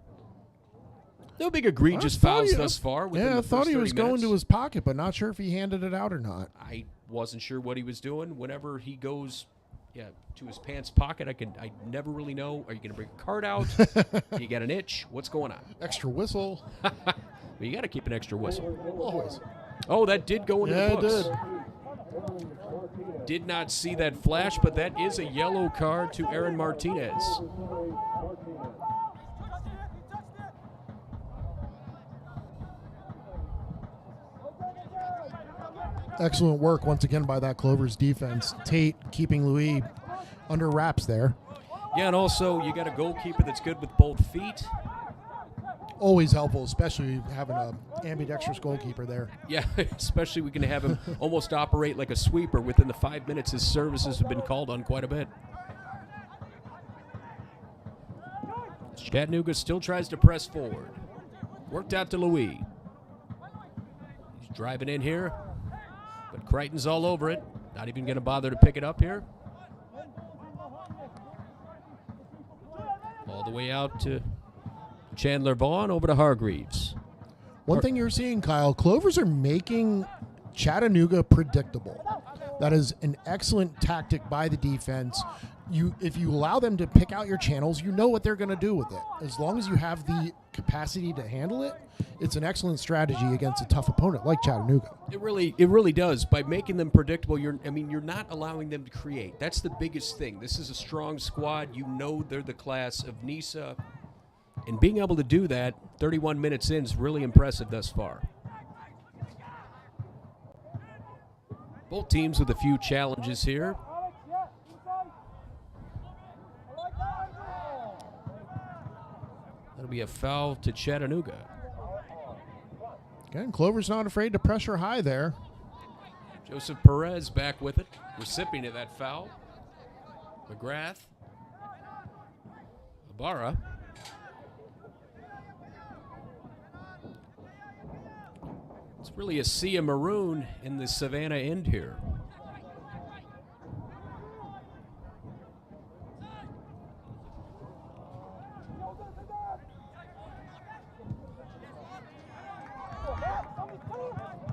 No big egregious fouls thus far. Yeah, I thought he was going to his pocket, but not sure if he handed it out or not. I wasn't sure what he was doing. Whenever he goes, to his pants pocket, I never really know. Are you going to bring a card out? You got an itch? What's going on? Extra whistle. Well, you got to keep an extra whistle. Always. Oh, that did go into the books. It did. Did not see that flash, but that is a yellow card to Aaron Martinez. Excellent work once again by that Clovers defense. Tate keeping Louis under wraps there. Yeah, and also you got a goalkeeper that's good with both feet. Always helpful, especially having a ambidextrous goalkeeper there. Yeah, especially we can have him almost operate like a sweeper. Within the 5 minutes, his services have been called on quite a bit. Chattanooga still tries to press forward. Worked out to Louis. He's driving in here, but Crichton's all over it. Not even going to bother to pick it up here. All the way out to Chandler Vaughn, over to Hargreaves. One thing you're seeing, Kyle, Clovers are making Chattanooga predictable. That is an excellent tactic by the defense. If you allow them to pick out your channels, you know what they're going to do with it. As long as you have the capacity to handle it, it's an excellent strategy against a tough opponent like Chattanooga. It really does. By making them predictable, you're not allowing them to create. That's the biggest thing. This is a strong squad. You know they're the class of NISA. And being able to do that 31 minutes in is really impressive thus far. Both teams with a few challenges here. That'll be a foul to Chattanooga. Again, Clover's not afraid to pressure high there. Joseph Perez back with it, recipient of that foul. McGrath. Ibarra. It's really a sea of maroon in the Savannah end here.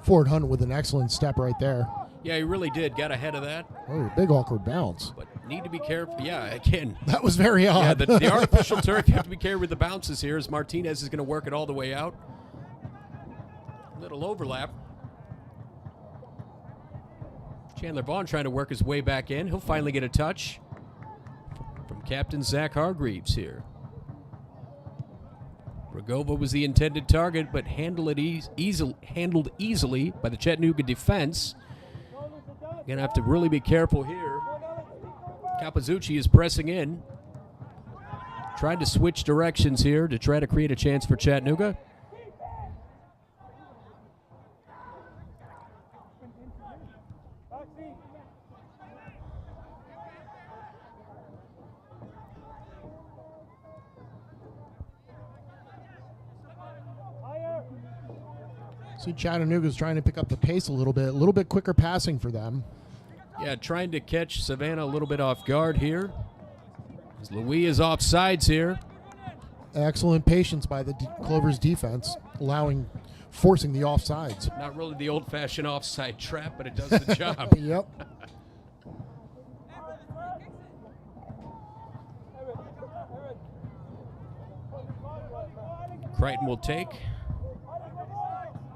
Ford Hunt with an excellent step right there. Yeah, he really did. Got ahead of that. Oh, big awkward bounce. But need to be careful. Yeah, again. That was very Yeah, odd. the artificial turf, you have to be careful with the bounces here as Martinez is going to work it all the way out. Little overlap. Chandler Vaughn trying to work his way back in. He'll finally get a touch from Captain Zach Hargreaves here. Rogova was the intended target, but handled easily by the Chattanooga defense. Going to have to really be careful here. Capizzucci is pressing in. Trying to switch directions here to try to create a chance for Chattanooga. See, Chattanooga's trying to pick up the pace a little bit quicker passing for them. Yeah, trying to catch Savannah a little bit off guard here. As Louis is off sides here. Excellent patience by the Clovers defense, forcing the offsides. Not really the old-fashioned offside trap, but it does the job. Yep. Crichton will take.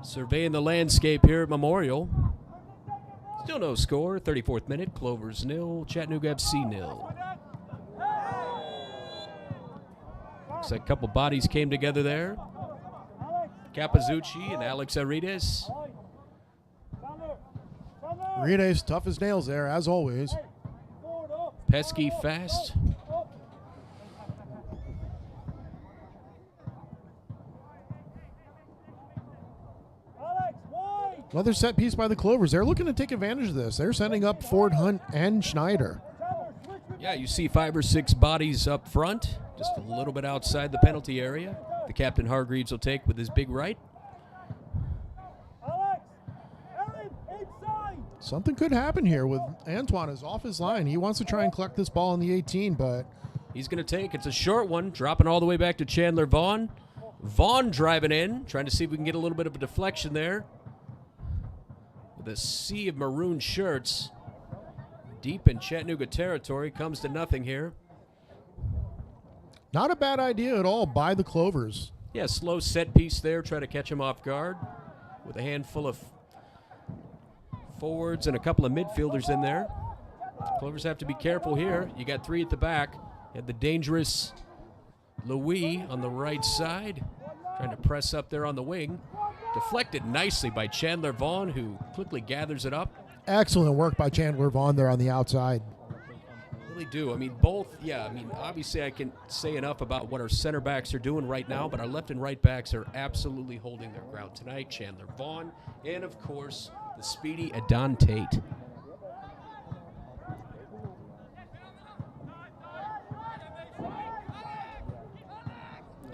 Surveying the landscape here at Memorial. Still no score. 34th minute. Clovers 0. Chattanooga FC 0. Looks like a couple bodies came together there. Capizzucci and Alex Arides. Arides tough as nails there, as always. Pesky fast. Another set piece by the Clovers. They're looking to take advantage of this. They're sending up Ford Hunt and Schneider. Yeah, you see 5 or 6 bodies up front, just a little bit outside the penalty area. The captain Hargreaves will take with his big right. Something could happen here with Antoine is off his line. He wants to try and collect this ball in the 18, but he's going to take. It's a short one, dropping all the way back to Chandler Vaughn. Vaughn driving in, trying to see if we can get a little bit of a deflection there. With a sea of maroon shirts. Deep in Chattanooga territory, comes to nothing here. Not a bad idea at all by the Clovers. Yeah, slow set piece there, try to catch him off guard with a handful of forwards and a couple of midfielders in there. Clovers have to be careful here. You got 3 at the back. You had the dangerous Louis on the right side, trying to press up there on the wing. Deflected nicely by Chandler Vaughn, who quickly gathers it up. Excellent work by Chandler Vaughn there on the outside. Really do. I mean, both, yeah, I mean, obviously I can say enough about what our center backs are doing right now, but our left and right backs are absolutely holding their ground tonight. Chandler Vaughn, and of course, the speedy Adon Tate.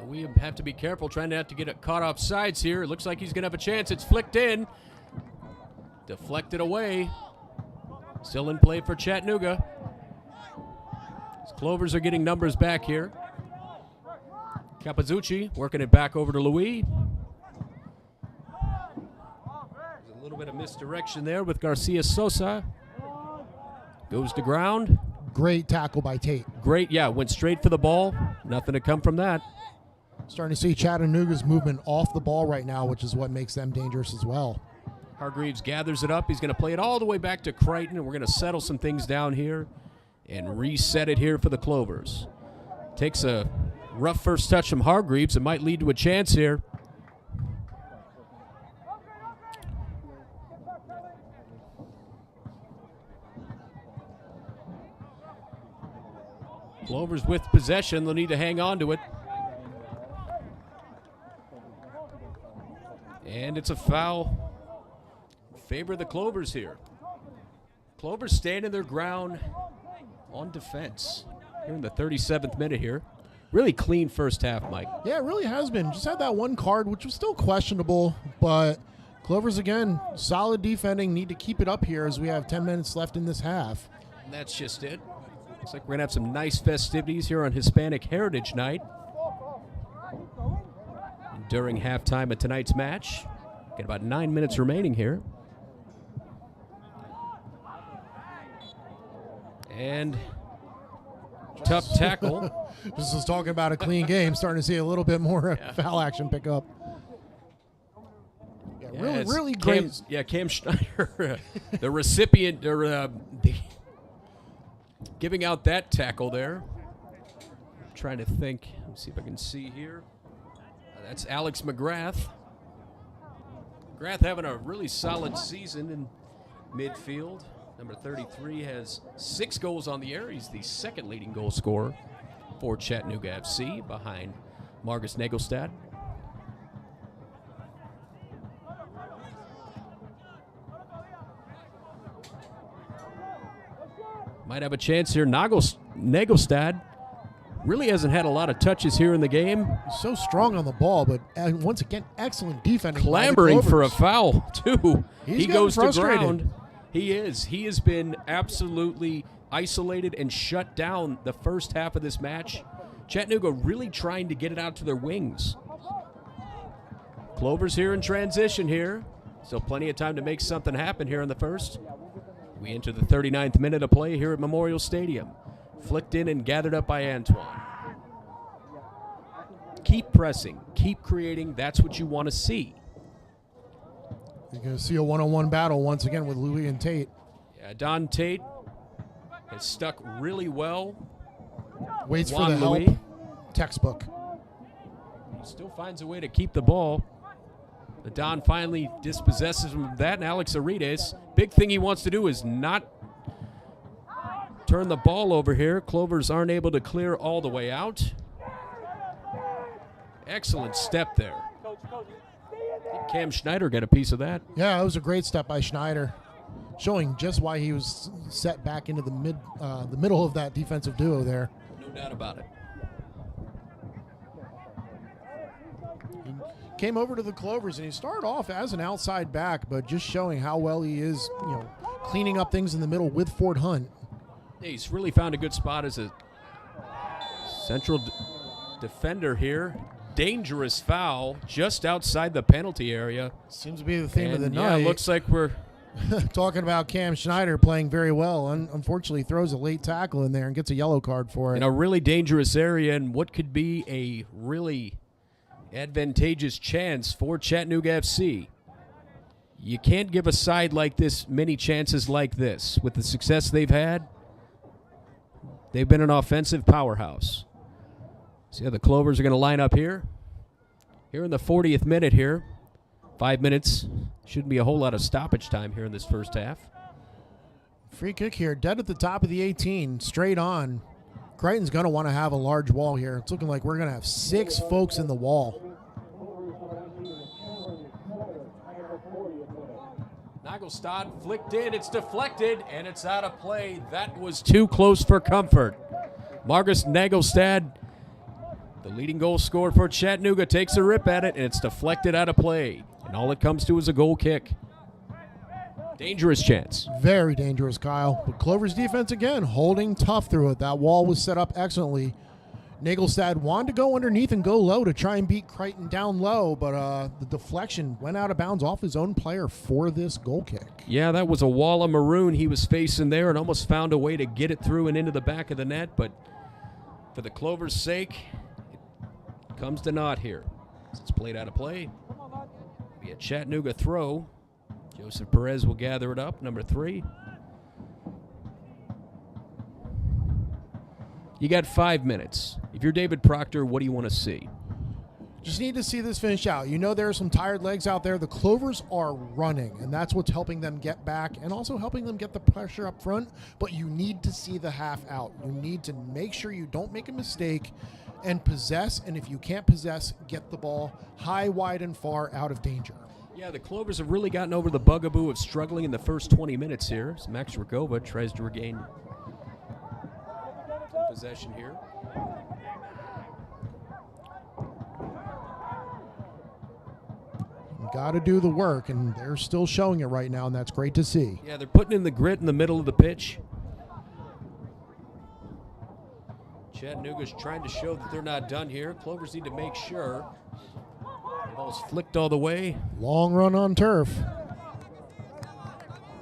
We have to be careful, trying not to get it caught off sides here. It looks like he's going to have a chance. It's flicked in. Deflected away. Still in play for Chattanooga. Clovers are getting numbers back here. Capizzucci working it back over to Louis. There's a little bit of misdirection there with Garcia Sosa. Goes to ground. Great tackle by Tate. Great, yeah, went straight for the ball. Nothing to come from that. Starting to see Chattanooga's movement off the ball right now, which is what makes them dangerous as well. Hargreaves gathers it up. He's going to play it all the way back to Crichton, and we're going to settle some things down here and reset it here for the Clovers. Takes a rough first touch from Hargreaves. It might lead to a chance here. Clovers with possession. They'll need to hang on to it. And it's a foul in favor of the Clovers here. Clovers standing their ground on defense here in the 37th minute here. Really clean first half, Mike. Yeah, it really has been. Just had that one card, which was still questionable, but Clovers, again, solid defending. Need to keep it up here as we have 10 minutes left in this half. And that's just it. Looks like we're going to have some nice festivities here on Hispanic Heritage Night. And during halftime of tonight's match, got about 9 minutes remaining here. And tough tackle. Just was talking about a clean game, starting to see a little bit more foul action pick up. Yeah, really great. Cam Schneider, the recipient, or giving out that tackle there. I'm trying to think. Let me see if I can see here. That's Alex McGrath. McGrath having a really solid season in midfield. Number 33 has 6 goals on the air. He's the second leading goal scorer for Chattanooga FC behind Marcus Nagelstad. Might have a chance here. Nagelstad really hasn't had a lot of touches here in the game. He's so strong on the ball, but once again, excellent defending. Clamoring for a foul, too. He goes to frustrated. ground. He is. He has been absolutely isolated and shut down the first half of this match. Chattanooga really trying to get it out to their wings. Clovers here in transition here. Still plenty of time to make something happen here in the first. We enter the 39th minute of play here at Memorial Stadium. Flicked in and gathered up by Antoine. Keep pressing. Keep creating. That's what you want to see. You're going to see a one-on-one battle once again with Louis and Tate. Yeah, Don Tate has stuck really well. Waits Juan for the help. Louis. Textbook. He still finds a way to keep the ball. But Don finally dispossesses him of that, and Alex Arides, big thing he wants to do is not turn the ball over here. Clovers aren't able to clear all the way out. Excellent step there. Cam Schneider got a piece of that. Yeah, that was a great step by Schneider, showing just why he was set back into the middle of that defensive duo there. No doubt about it. He came over to the Clovers, and he started off as an outside back, but just showing how well he is, cleaning up things in the middle with Fort Hunt. Yeah, he's really found a good spot as a central defender here. Dangerous foul just outside the penalty area. Seems to be the theme of the yeah, night. it looks like we're talking about Cam Schneider playing very well. Unfortunately, throws a late tackle in there and gets a yellow card for it. in a really dangerous area and what could be a really advantageous chance for Chattanooga FC. You can't give a side like this many chances like this. With the success they've had, they've been an offensive powerhouse. So yeah, the Clovers are going to line up here. Here in the 40th minute here. 5 minutes. Shouldn't be a whole lot of stoppage time here in this first half. Free kick here, dead at the top of the 18, straight on. Crichton's going to want to have a large wall here. It's looking like we're going to have 6 folks in the wall. Nagelstad flicked in, it's deflected, and it's out of play. That was too close for comfort. Marcus Nagelstad, the leading goal scorer for Chattanooga, takes a rip at it, and it's deflected out of play. And all it comes to is a goal kick. Dangerous chance. Very dangerous, Kyle. But Clover's defense, again, holding tough through it. That wall was set up excellently. Nagelstad wanted to go underneath and go low to try and beat Crichton down low, but the deflection went out of bounds off his own player for this goal kick. Yeah, that was a wall of maroon he was facing there and almost found a way to get it through and into the back of the net, but for the Clovers' sake, it comes to naught here. It's played out of play. Be a Chattanooga throw. Joseph Perez will gather it up, number 3. You got 5 minutes. If you're David Proctor, what do you want to see? Just need to see this finish out. You know there are some tired legs out there. The Clovers are running, and that's what's helping them get back and also helping them get the pressure up front. But you need to see the half out. You need to make sure you don't make a mistake and possess, and if you can't possess, get the ball high, wide, and far out of danger. Yeah, the Clovers have really gotten over the bugaboo of struggling in the first 20 minutes here. So Max Rogova tries to regain possession here. Got to do the work, and they're still showing it right now, and that's great to see. Yeah, they're putting in the grit in the middle of the pitch. Chattanooga's trying to show that they're not done here. Clovers need to make sure. The ball's flicked all the way. Long run on turf.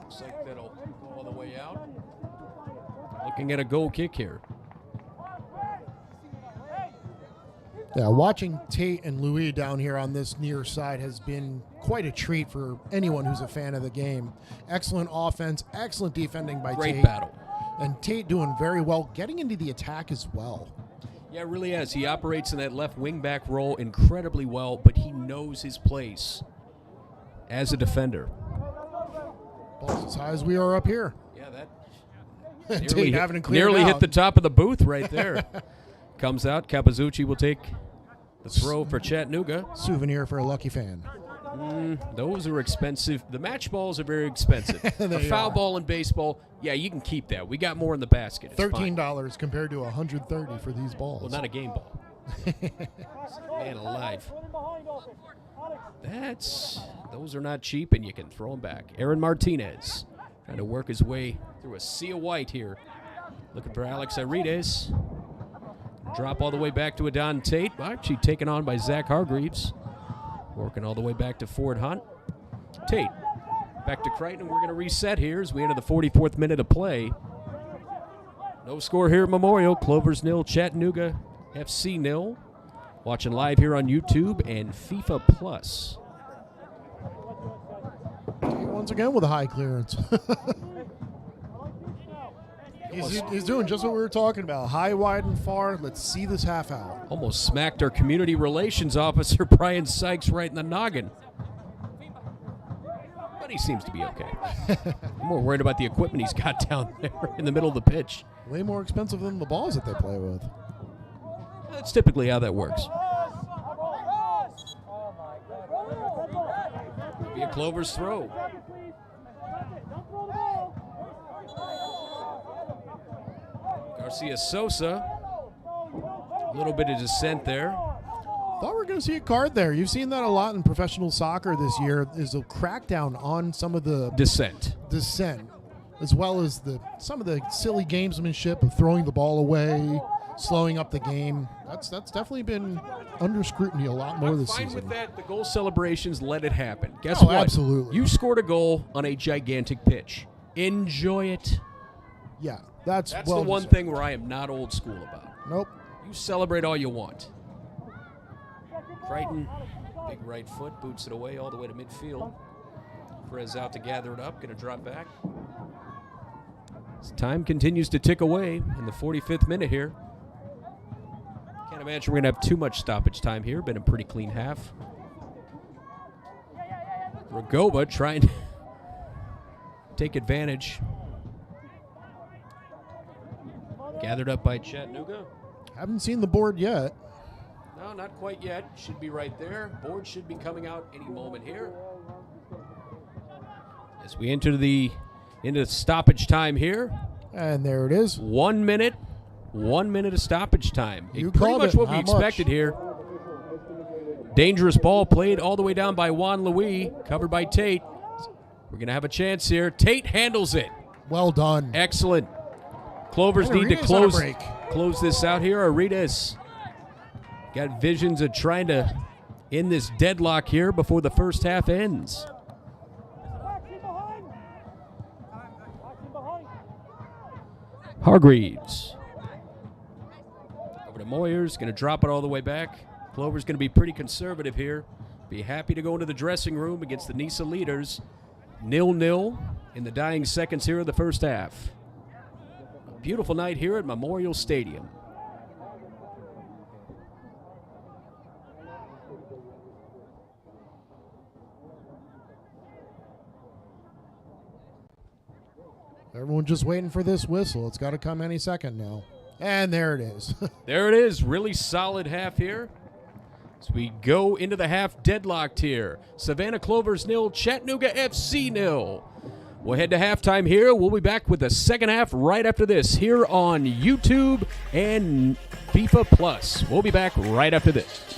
Looks like that'll go all the way out. Looking at a goal kick here. Yeah, watching Tate and Louis down here on this near side has been quite a treat for anyone who's a fan of the game. Excellent offense, excellent defending by Tate. Great battle. And Tate doing very well, getting into the attack as well. Yeah, it really is. He operates in that left wing-back role incredibly well, but he knows his place as a defender. Ball's as high as we are up here. Yeah, that Tate having to clear nearly it hit out. the top of the booth right there. Comes out. Capizzucci will take the throw for Chattanooga. Souvenir for a lucky fan. Those are expensive. The match balls are very expensive. A They foul are. ball in baseball, yeah, you can keep that. We got more in the basket. It's fine. $13 compared to $130 for these balls. Well, not a game ball. Man alive. Those are not cheap, and you can throw them back. Aaron Martinez trying to work his way through a sea of white here. Looking for Alex Arides. Drop all the way back to Adon Tate. Actually taken on by Zach Hargreaves. Working all the way back to Ford Hunt. Tate back to Crichton. We're going to reset here as we enter the 44th minute of play. No score here at Memorial. Clovers 0, Chattanooga FC 0. Watching live here on YouTube and FIFA Plus. Once again with a high clearance. He's doing just what we were talking about. High, wide, and far. Let's see this half out. Almost smacked our community relations officer, Brian Sykes, right in the noggin. But he seems to be okay. I'm more worried about the equipment he's got down there in the middle of the pitch. Way more expensive than the balls that they play with. That's typically how that works. Be a Clovers throw. Garcia Sosa. A little bit of dissent there. Thought we were going to see a card there. You've seen that a lot in professional soccer this year. Is a crackdown on some of the Dissent. dissent, as well as some of the silly gamesmanship of throwing the ball away, slowing up the game. That's definitely been under scrutiny a lot more this Fine season. with that. The goal celebrations, let it happen. Guess Oh, what? absolutely. You scored a goal on a gigantic pitch. Enjoy it. Yeah, that's That's well the one deserved. thing where I am not old school about. Nope. You celebrate all you want. Crichton, big right foot, boots it away all the way to midfield. Perez out to gather it up, going to drop back. As time continues to tick away in the 45th minute here. Can't imagine we're going to have too much stoppage time here. Been a pretty clean half. Rogova trying to take advantage. Gathered up by Chattanooga. Haven't seen the board yet. No, not quite yet. Should be right there. Board should be coming out any moment here. As we enter into stoppage time here. And there it is. 1 minute. 1 minute of stoppage time. You Pretty called much it. what we How expected much? here. Dangerous ball played all the way down by Juan Louis, covered by Tate. We're going to have a chance here. Tate handles it. Well done. Excellent. Clovers And need to Arides on a close break. this out here. Arides got visions of trying to end this deadlock here before the first half ends. Hargreaves. Over to Moyers, going to drop it all the way back. Clover's going to be pretty conservative here. Be happy to go into the dressing room against the NISA leaders. 0-0 in the dying seconds here of the first half. A beautiful night here at Memorial Stadium. Everyone just waiting for this whistle. It's got to come any second now. And there it is. There it is. Really solid half here. As we go into the half deadlocked here. Savannah Clovers 0, Chattanooga FC 0. We'll head to halftime here. We'll be back with the second half right after this here on YouTube and FIFA Plus. We'll be back right after this.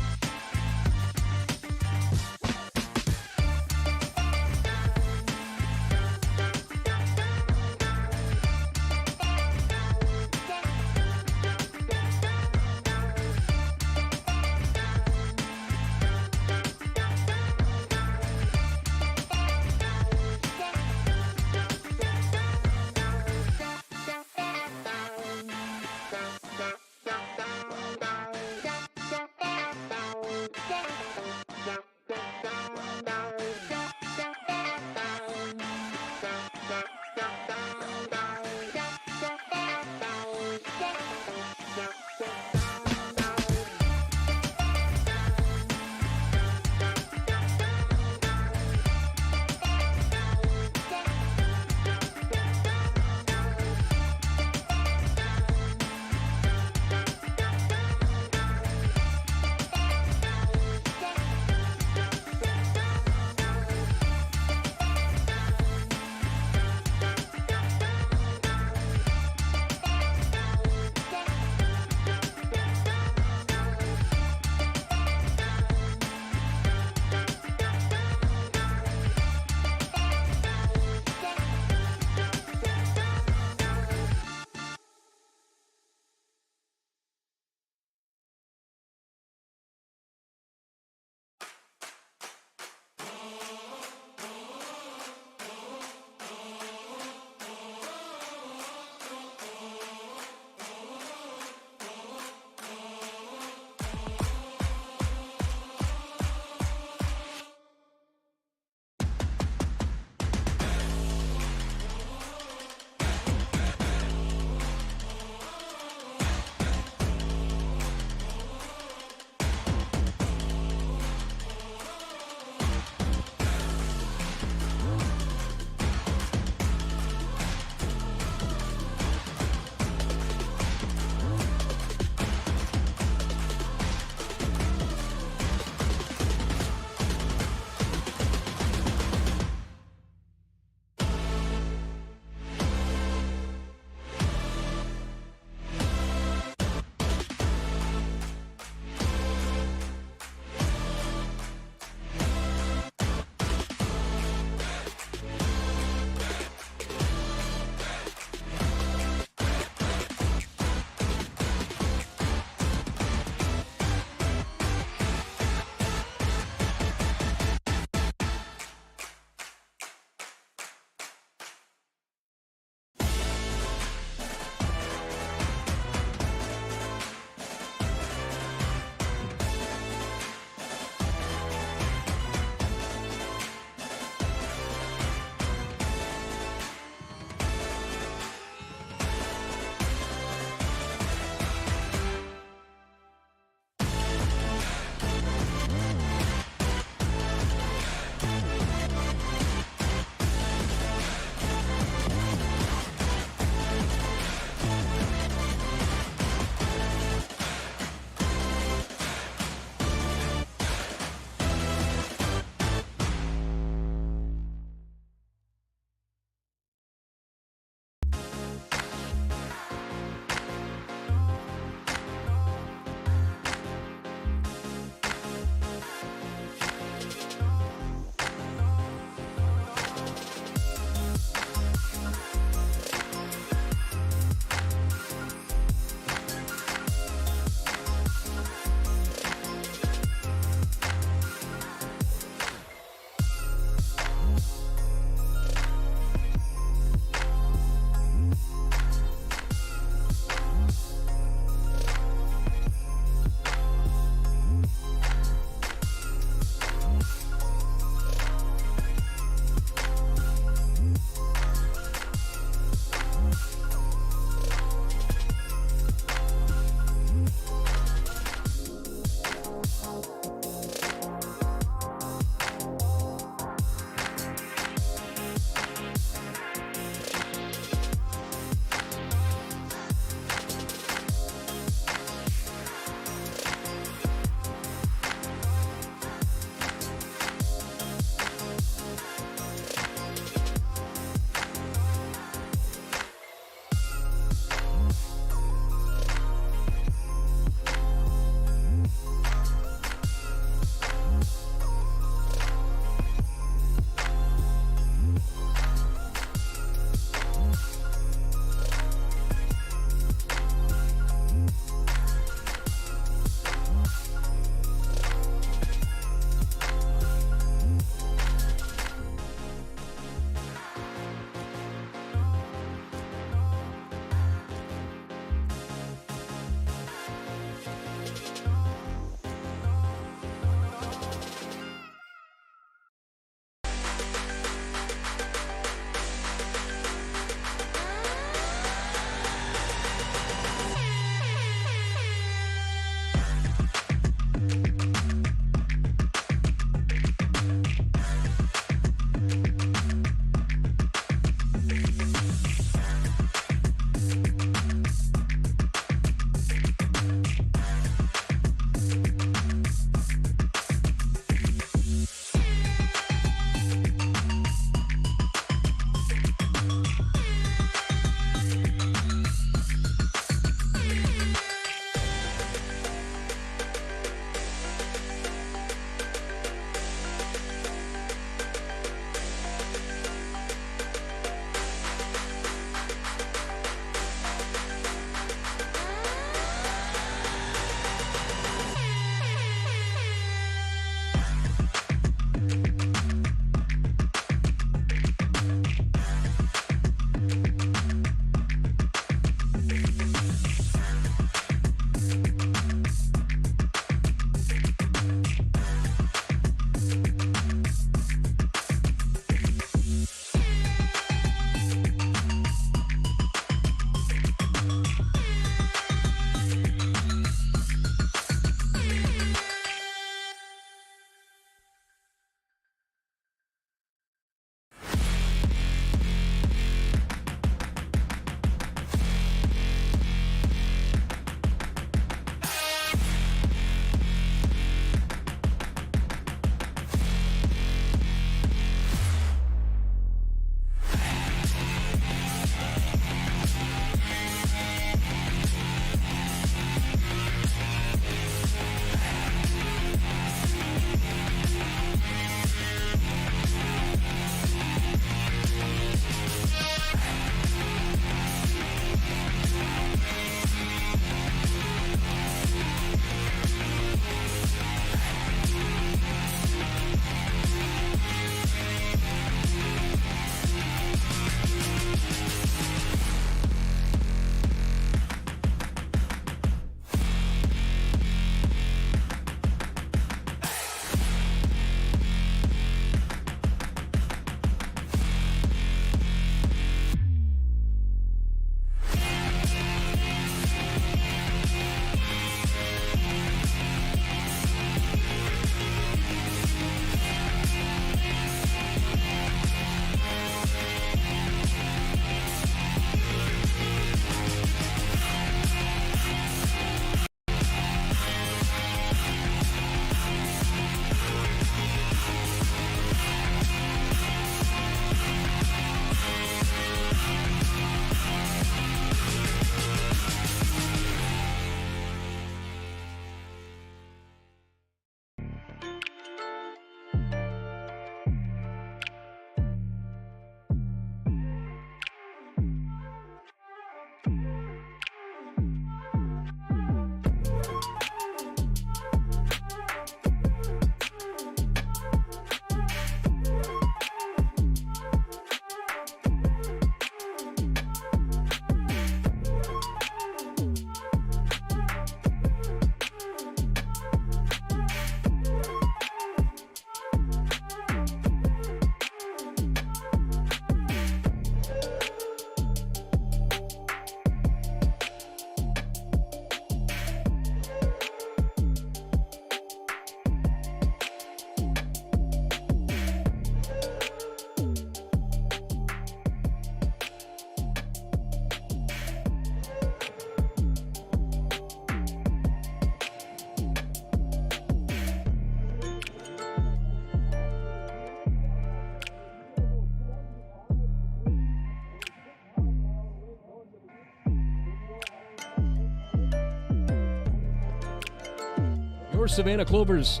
Your Savannah Clovers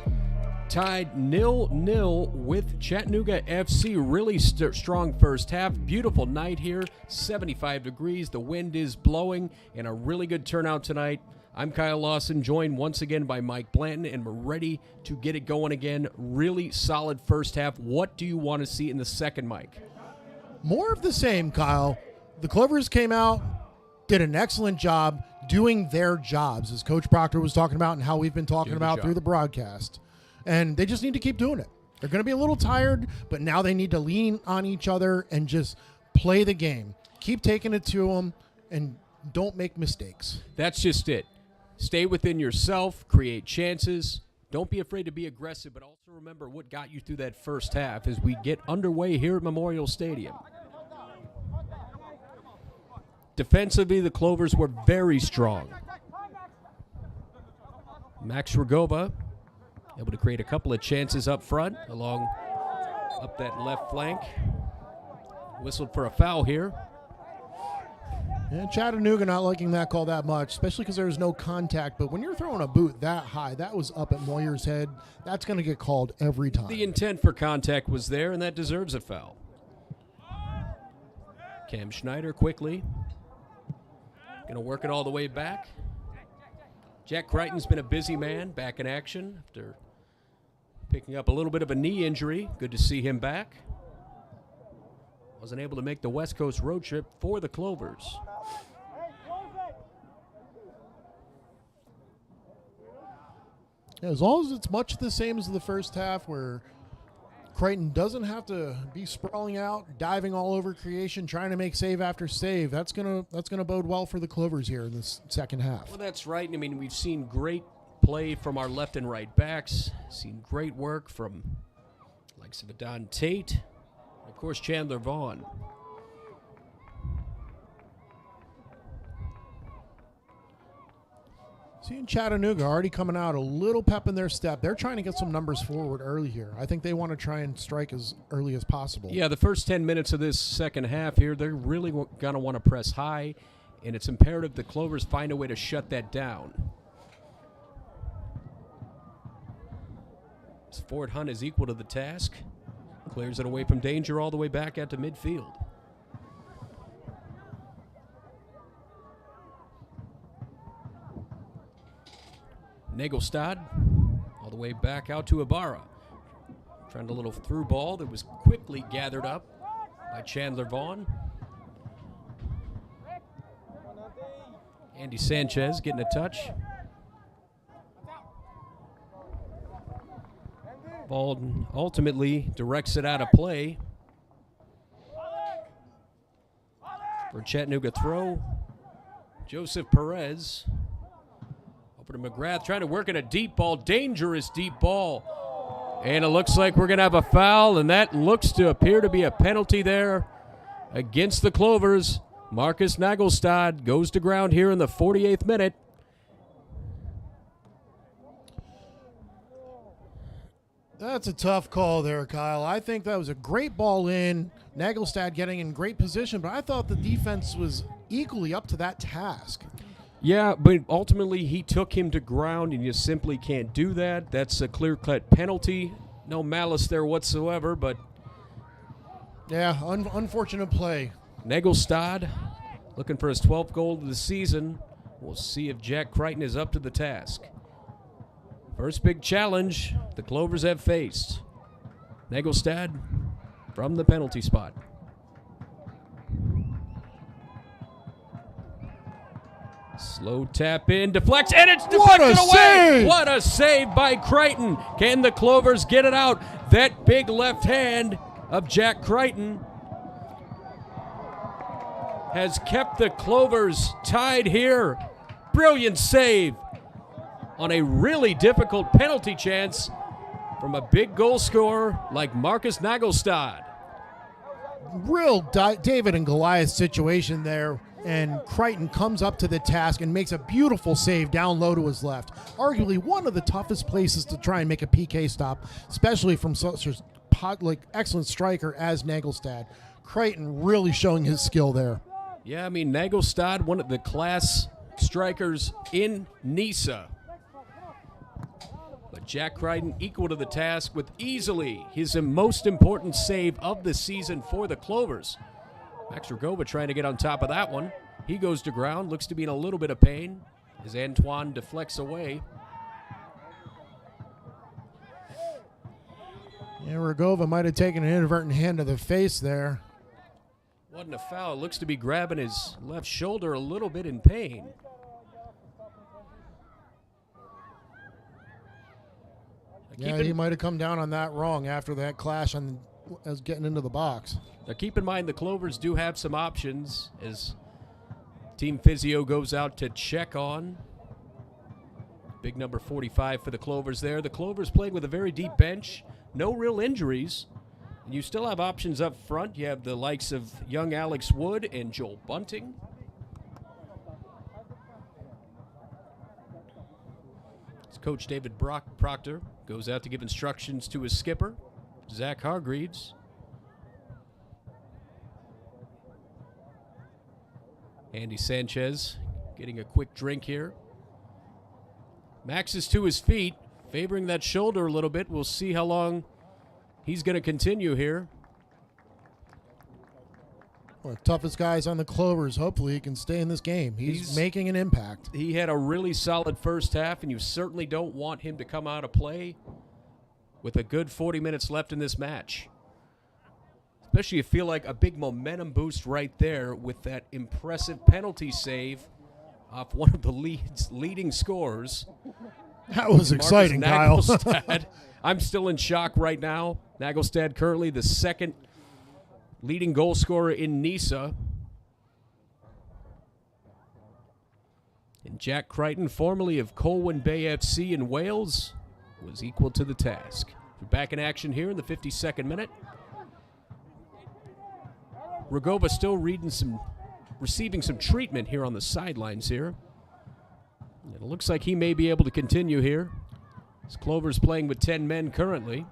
tied 0-0 with Chattanooga FC. Really strong first half. Beautiful night here. 75 degrees. The wind is blowing, and a really good turnout tonight. I'm Kyle Lawson, joined once again by Mike Blanton, and we're ready to get it going again. Really solid first half. What do you want to see in the second, Mike? More of the same, Kyle. The Clovers came out, did an excellent job doing their jobs, as Coach Proctor was talking about and how we've been talking about through the broadcast. And they just need to keep doing it. They're going to be a little tired, but now they need to lean on each other and just play the game. Keep taking it to them and don't make mistakes. That's just it. Stay within yourself, create chances. Don't be afraid to be aggressive, but also remember what got you through that first half as we get underway here at Memorial Stadium. Defensively, the Clovers were very strong. Max Rogova able to create a couple of chances up front, up that left flank. Whistled for a foul here. And Chattanooga not liking that call that much, especially because there was no contact. But when you're throwing a boot that high, that was up at Moyer's head, that's going to get called every time. The intent for contact was there, and that deserves a foul. Cam Schneider quickly. Going to work it all the way back. Jack Crichton's been a busy man, back in action after picking up a little bit of a knee injury. Good to see him back. Wasn't able to make the West Coast road trip for the Clovers. Yeah, as long as it's much the same as the first half, where Crichton doesn't have to be sprawling out, diving all over creation, trying to make save after save. That's gonna bode well for the Clovers here in this second half. Well, that's right. I mean, we've seen great play from our left and right backs. Seen great work from likes of Adon Tate, and of course Chandler Vaughn. Seeing Chattanooga already coming out a little pep in their step. They're trying to get some numbers forward early here. I think they want to try and strike as early as possible. Yeah, the first 10 minutes of this second half here, they're really going to want to press high, and it's imperative the Clovers find a way to shut that down. As Ford Hunt is equal to the task. Clears it away from danger all the way back out to midfield. Nagelstad all the way back out to Ibarra. Trying a little through ball that was quickly gathered up by Chandler Vaughn. Andy Sanchez getting a touch. Ball ultimately directs it out of play. For Chattanooga throw, Joseph Perez. Over to McGrath, trying to work in a deep ball, dangerous deep ball. And it looks like we're going to have a foul, and that looks to appear to be a penalty there against the Clovers. Marcus Nagelstad goes to ground here in the 48th minute. That's a tough call there, Kyle. I think that was a great ball in. Nagelstad getting in great position, but I thought the defense was equally up to that task. Yeah, but ultimately he took him to ground, and you simply can't do that. That's a clear-cut penalty. No malice there whatsoever, but... Yeah, unfortunate play. Nagelstad looking for his 12th goal of the season. We'll see if Jack Crichton is up to the task. First big challenge the Clovers have faced. Nagelstad from the penalty spot. Slow tap in, deflects, and it's deflected away. Save! What a save by Crichton. Can the Clovers get it out? That big left hand of Jack Crichton has kept the Clovers tied here. Brilliant save on a really difficult penalty chance from a big goal scorer like Marcus Nagelstad. Real David and Goliath situation there, and Crichton comes up to the task and makes a beautiful save down low to his left. Arguably one of the toughest places to try and make a PK stop, especially from such a excellent striker as Nagelstad. Crichton really showing his skill there. Yeah, I mean, Nagelstad, one of the class strikers in NISA. Jack Crichton equal to the task with easily his most important save of the season for the Clovers. Max Rugova trying to get on top of that one. He goes to ground, looks to be in a little bit of pain as Antoine deflects away. Yeah, Rugova might have taken an inadvertent hand to the face there. Wasn't a foul. Looks to be grabbing his left shoulder a little bit in pain. Yeah, he might have come down on that wrong after that clash as getting into the box. Now keep in mind the Clovers do have some options as team physio goes out to check on big number 45 for the Clovers there. The Clovers playing with a very deep bench. No real injuries. You still have options up front. You have the likes of young Alex Wood and Joel Bunting. As Coach David Proctor goes out to give instructions to his skipper, Zach Hargreaves. Andy Sanchez getting a quick drink here. Max is to his feet, favoring that shoulder a little bit. We'll see how long he's going to continue here. One of the toughest guys on the Clovers. Hopefully he can stay in this game. He's making an impact. He had a really solid first half, and you certainly don't want him to come out of play with a good 40 minutes left in this match. Especially you feel like a big momentum boost right there with that impressive penalty save off one of the leading scorers. That was exciting, Kyle. I'm still in shock right now. Nagelstad currently the second leading goal scorer in NISA. And Jack Crichton, formerly of Colwyn Bay FC in Wales, was equal to the task. We're back in action here in the 52nd minute. Rugova still receiving some treatment here on the sidelines here. It looks like he may be able to continue here. As Clover's playing with 10 men currently.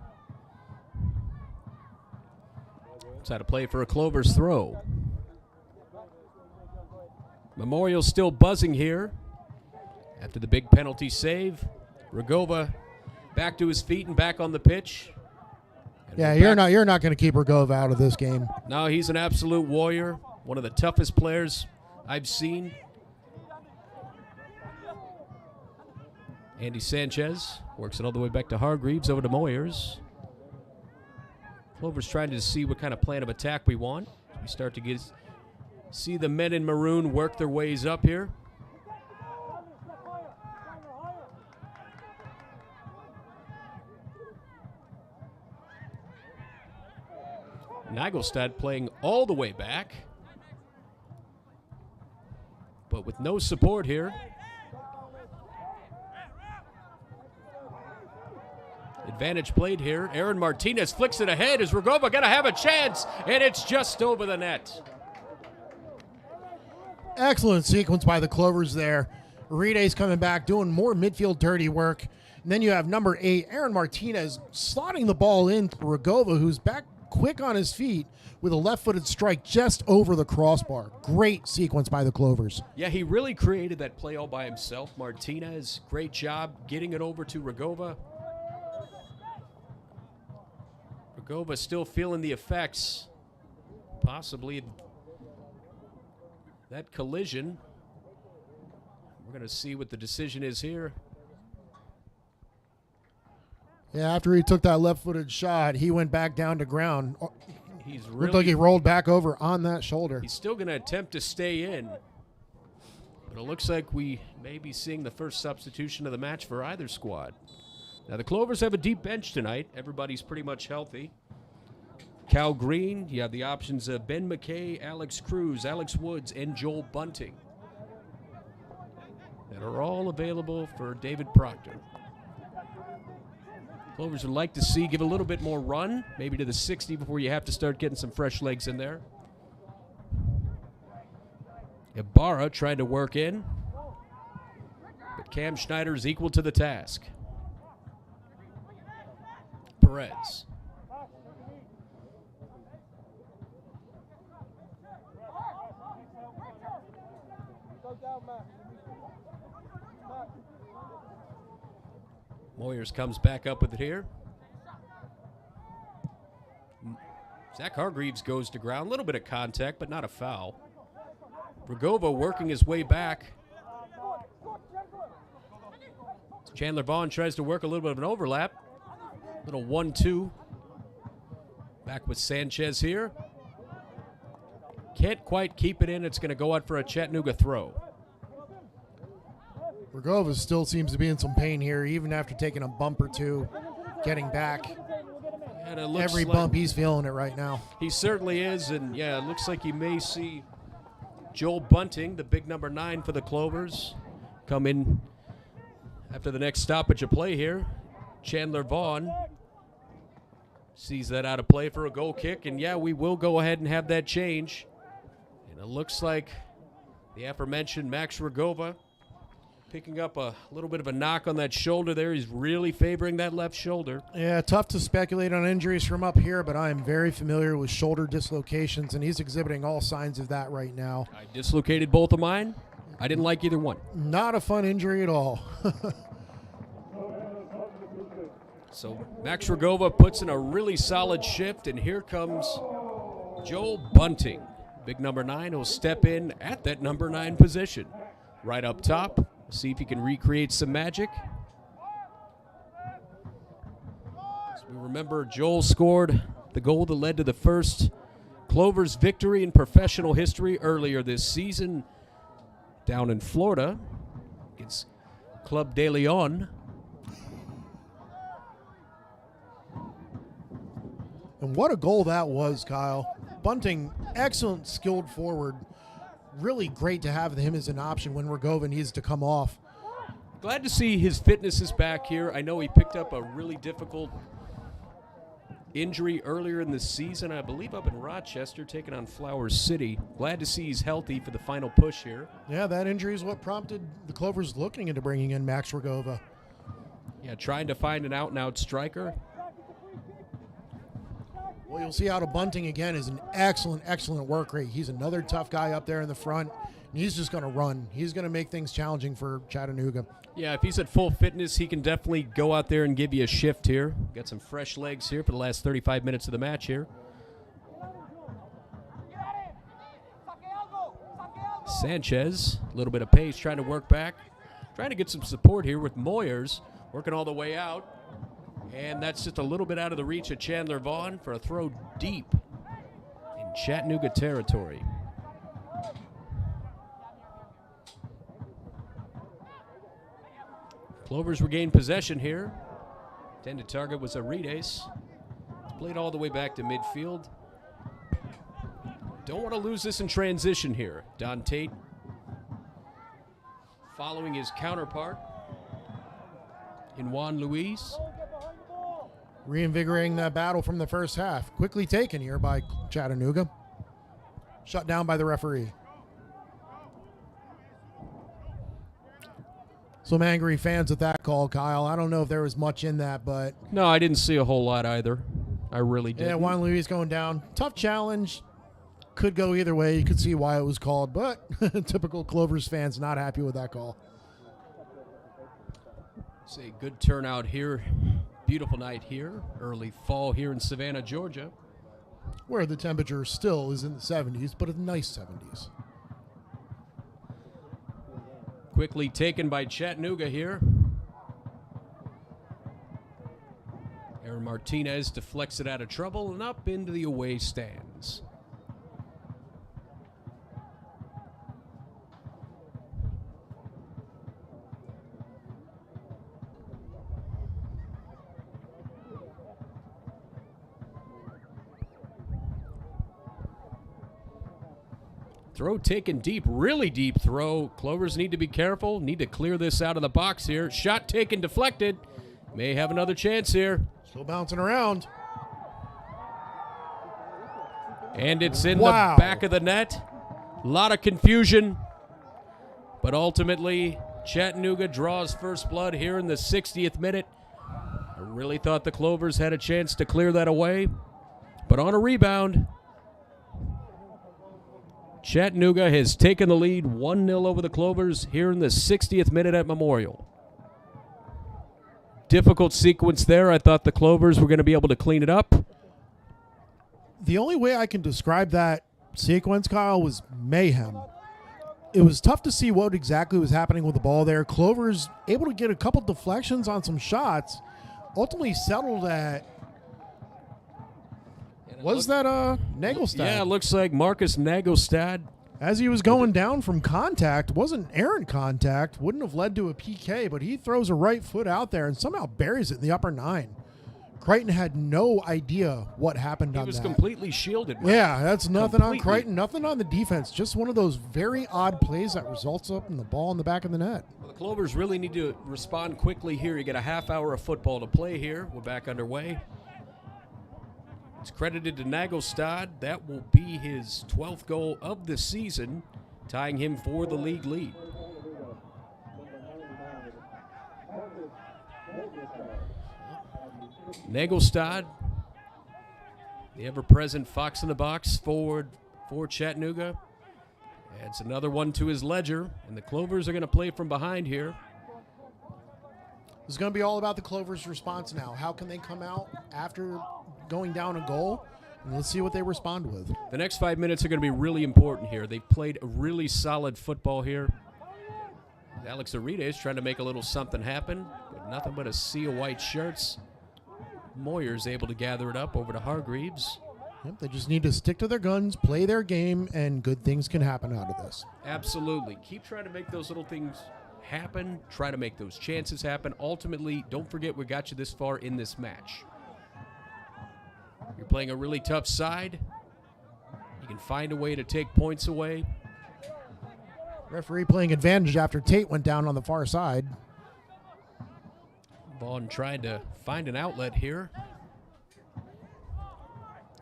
It's how to play for a Clover's throw. Memorial's still buzzing here after the big penalty save. Rugova back to his feet and back on the pitch. Yeah, you're not going to keep Rugova out of this game. No, he's an absolute warrior. One of the toughest players I've seen. Andy Sanchez works it all the way back to Hargreaves, over to Moyers. Clover's trying to see what kind of plan of attack we want. We start to see the men in maroon work their ways up here. Nagelstad playing all the way back, but with no support here. Advantage played here. Aaron Martinez flicks it ahead. Is Rugova going to have a chance? And it's just over the net. Excellent sequence by the Clovers there. Ride's coming back, doing more midfield dirty work. And then you have number 8, Aaron Martinez, slotting the ball in to Rugova, who's back quick on his feet with a left-footed strike just over the crossbar. Great sequence by the Clovers. Yeah, he really created that play all by himself. Martinez, great job getting it over to Rugova. Rugova still feeling the effects, possibly that collision. We're going to see what the decision is here. Yeah, after he took that left-footed shot, he went back down to ground. He's looked like he rolled back over on that shoulder. He's still going to attempt to stay in, but it looks like we may be seeing the first substitution of the match for either squad. Now, the Clovers have a deep bench tonight. Everybody's pretty much healthy. Cal Green, you have the options of Ben McKay, Alex Cruz, Alex Woods, and Joel Bunting that are all available for David Proctor. Clovers would like to see give a little bit more run, maybe to the 60 before you have to start getting some fresh legs in there. Ibarra trying to work in, but Cam Schneider's equal to the task. Perez. Moyers comes back up with it here. Zach Hargreaves goes to ground. A little bit of contact, but not a foul. Pregame working his way back. Chandler Vaughn tries to work a little bit of an overlap. Little 1-2. Back with Sanchez here. Can't quite keep it in. It's going to go out for a Chattanooga throw. Pregame still seems to be in some pain here, even after taking a bump or two, getting back. And it looks Every like bump, he's feeling it right now. he certainly is, and yeah, it looks like you may see Joel Bunting, the big number 9 for the Clovers, come in after the next stoppage of play here. Chandler Vaughn sees that out of play for a goal kick, and yeah, we will go ahead and have that change. And it looks like the aforementioned Max Rogova picking up a little bit of a knock on that shoulder there. He's really favoring that left shoulder. Yeah, tough to speculate on injuries from up here, but I am very familiar with shoulder dislocations, and he's exhibiting all signs of that right now. I dislocated both of mine. I didn't like either one. Not a fun injury at all. So Max Rogova puts in a really solid shift, and here comes Joel Bunting. Big number 9 will step in at that number 9 position. Right up top. See if he can recreate some magic. As we remember, Joel scored the goal that led to the first Clovers victory in professional history earlier this season down in Florida against Club de Leon. And what a goal that was, Kyle. Bunting, excellent, skilled forward. Really great to have him as an option when Rogova needs to come off. Glad to see his fitness is back here. I know he picked up a really difficult injury earlier in the season, I believe up in Rochester, taking on Flower City. Glad to see he's healthy for the final push here. Yeah, that injury is what prompted the Clovers looking into bringing in Max Rogova. Yeah, trying to find an out-and-out striker. Well, you'll see out of Bunting again is an excellent, excellent work rate. He's another tough guy up there in the front, and he's just going to run. He's going to make things challenging for Chattanooga. Yeah, if he's at full fitness, he can definitely go out there and give you a shift here. Got some fresh legs here for the last 35 minutes of the match here. Sanchez, a little bit of pace, trying to work back. Trying to get some support here with Moyers, working all the way out. And that's just a little bit out of the reach of Chandler Vaughn for a throw deep in Chattanooga territory. Clovers regain possession here. Intended target was Arides. It's played all the way back to midfield. Don't want to lose this in transition here. Don Tate following his counterpart in Juan Luis. Reinvigorating that battle from the first half. Quickly taken here by Chattanooga. Shut down by the referee. Some angry fans at that call, Kyle. I don't know if there was much in that, but... No, I didn't see a whole lot either. I really didn't. Yeah, Juan Luis going down. Tough challenge. Could go either way. You could see why it was called, but typical Clovers fans not happy with that call. It's a good turnout here. Beautiful night here. Early fall here in Savannah, Georgia. Where the temperature still is in the 70s, but a nice 70s. Quickly taken by Chattanooga here. Aaron Martinez deflects it out of trouble and up into the away stands. Throw taken deep, really deep throw. Clovers need to be careful, need to clear this out of the box here. Shot taken, deflected. May have another chance here. Still bouncing around. And it's in Wow. the back of the net. A lot of confusion. But ultimately, Chattanooga draws first blood here in the 60th minute. I really thought the Clovers had a chance to clear that away. But on a rebound, Chattanooga has taken the lead 1-0 over the Clovers here in the 60th minute at Memorial. difficult sequence there. I thought the Clovers were going to be able to clean it up. The only way I can describe that sequence, Kyle, was mayhem. It was tough to see what exactly was happening with the ball there. Clovers able to get a couple deflections on some shots. Ultimately settled at, was that Nagelstad? Yeah, it looks like Marcus Nagelstad. As he was going down from contact, wasn't errant contact, wouldn't have led to a PK, but he throws a right foot out there and somehow buries it in the upper 9. Crichton had no idea what happened on that. He was completely shielded. Yeah, that's nothing on Completely. Crichton, nothing on the defense. Just one of those very odd plays that results up in the ball in the back of the net. Well, the Clovers really need to respond quickly here. You get a half hour of football to play here. We're back underway. It's credited to Nagelstad. That will be his 12th goal of the season, tying him for the league lead. Nagelstad, the ever-present fox in the box forward for Chattanooga, adds another one to his ledger, and the Clovers are going to play from behind here. It's going to be all about the Clovers' response now. How can they come out after going down a goal? And let's see what they respond with. The next 5 minutes are going to be really important here. They've played a really solid football here. Alex Arita is trying to make a little something happen, but nothing but a sea of white shirts. Moyer's able to gather it up over to Hargreaves. Yep, they just need to stick to their guns, play their game, and good things can happen out of this. Absolutely. Keep trying to make those little things happen. Try to make those chances happen. Ultimately, don't forget we got you this far in this match. You're playing a really tough side. You can find a way to take points away. Referee playing advantage after Tate went down on the far side. Vaughn trying to find an outlet here.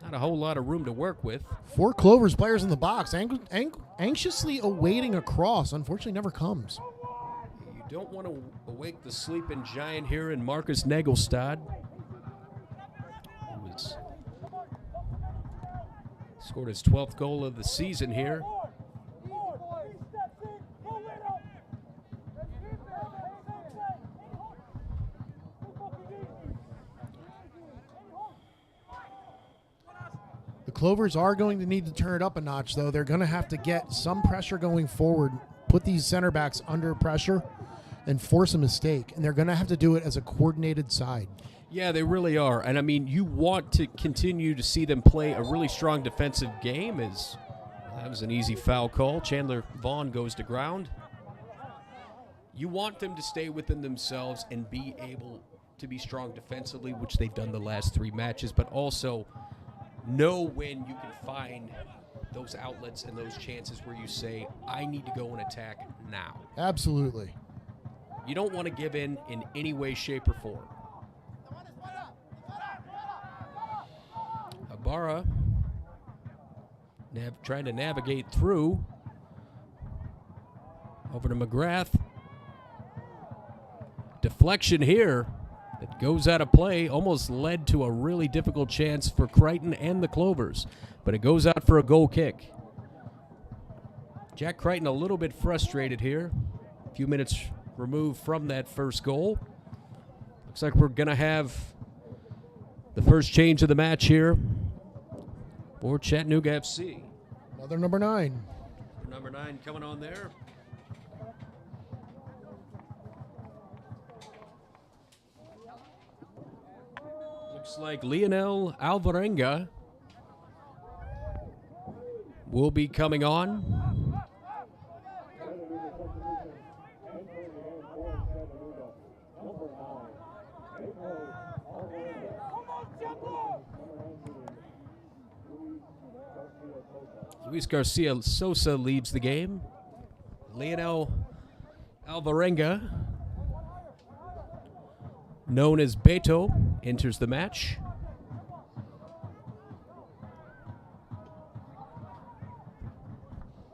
Not a whole lot of room to work with. 4 Clovers players in the box, anxiously awaiting a cross. Unfortunately, never comes. You don't want to awake the sleeping giant here in Marcus Nagelstad. Who has scored his 12th goal of the season here. The Clovers are going to need to turn it up a notch, though. They're going to have to get some pressure going forward, put these center backs under pressure, and force a mistake. And they're going to have to do it as a coordinated side. Yeah, they really are. And, I mean, you want to continue to see them play a really strong defensive game. As that was an easy foul call. Chandler Vaughn goes to ground. You want them to stay within themselves and be able to be strong defensively, which they've done the last 3 matches, but also know when you can find those outlets and those chances where you say, I need to go and attack now. Absolutely. You don't want to give in any way, shape, or form. Ibarra trying to navigate through. Over to McGrath. Deflection here that goes out of play, almost led to a really difficult chance for Crichton and the Clovers, but it goes out for a goal kick. Jack Crichton a little bit frustrated here. A few minutes removed from that first goal. Looks like we're going to have the first change of the match here for Chattanooga FC. Another number 9. Number 9 coming on there. Looks like Lionel Alvarenga will be coming on. Luis Garcia Sosa leaves the game. Lionel Alvarenga, known as Beto, enters the match.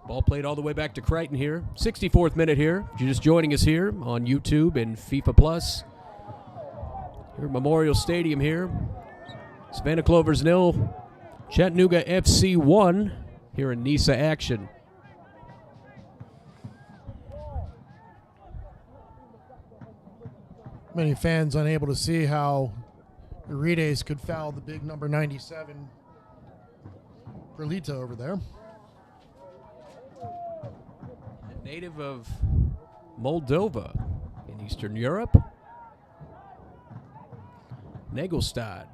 Ball played all the way back to Crichton here. 64th minute here. If you're just joining us here on YouTube and FIFA Plus. Here at Memorial Stadium here. Savannah Clovers 0, Chattanooga FC 1 here in NISA action. Many fans unable to see how Urides could foul the big number 97 Perlita over there. A native of Moldova in Eastern Europe. Nagelstad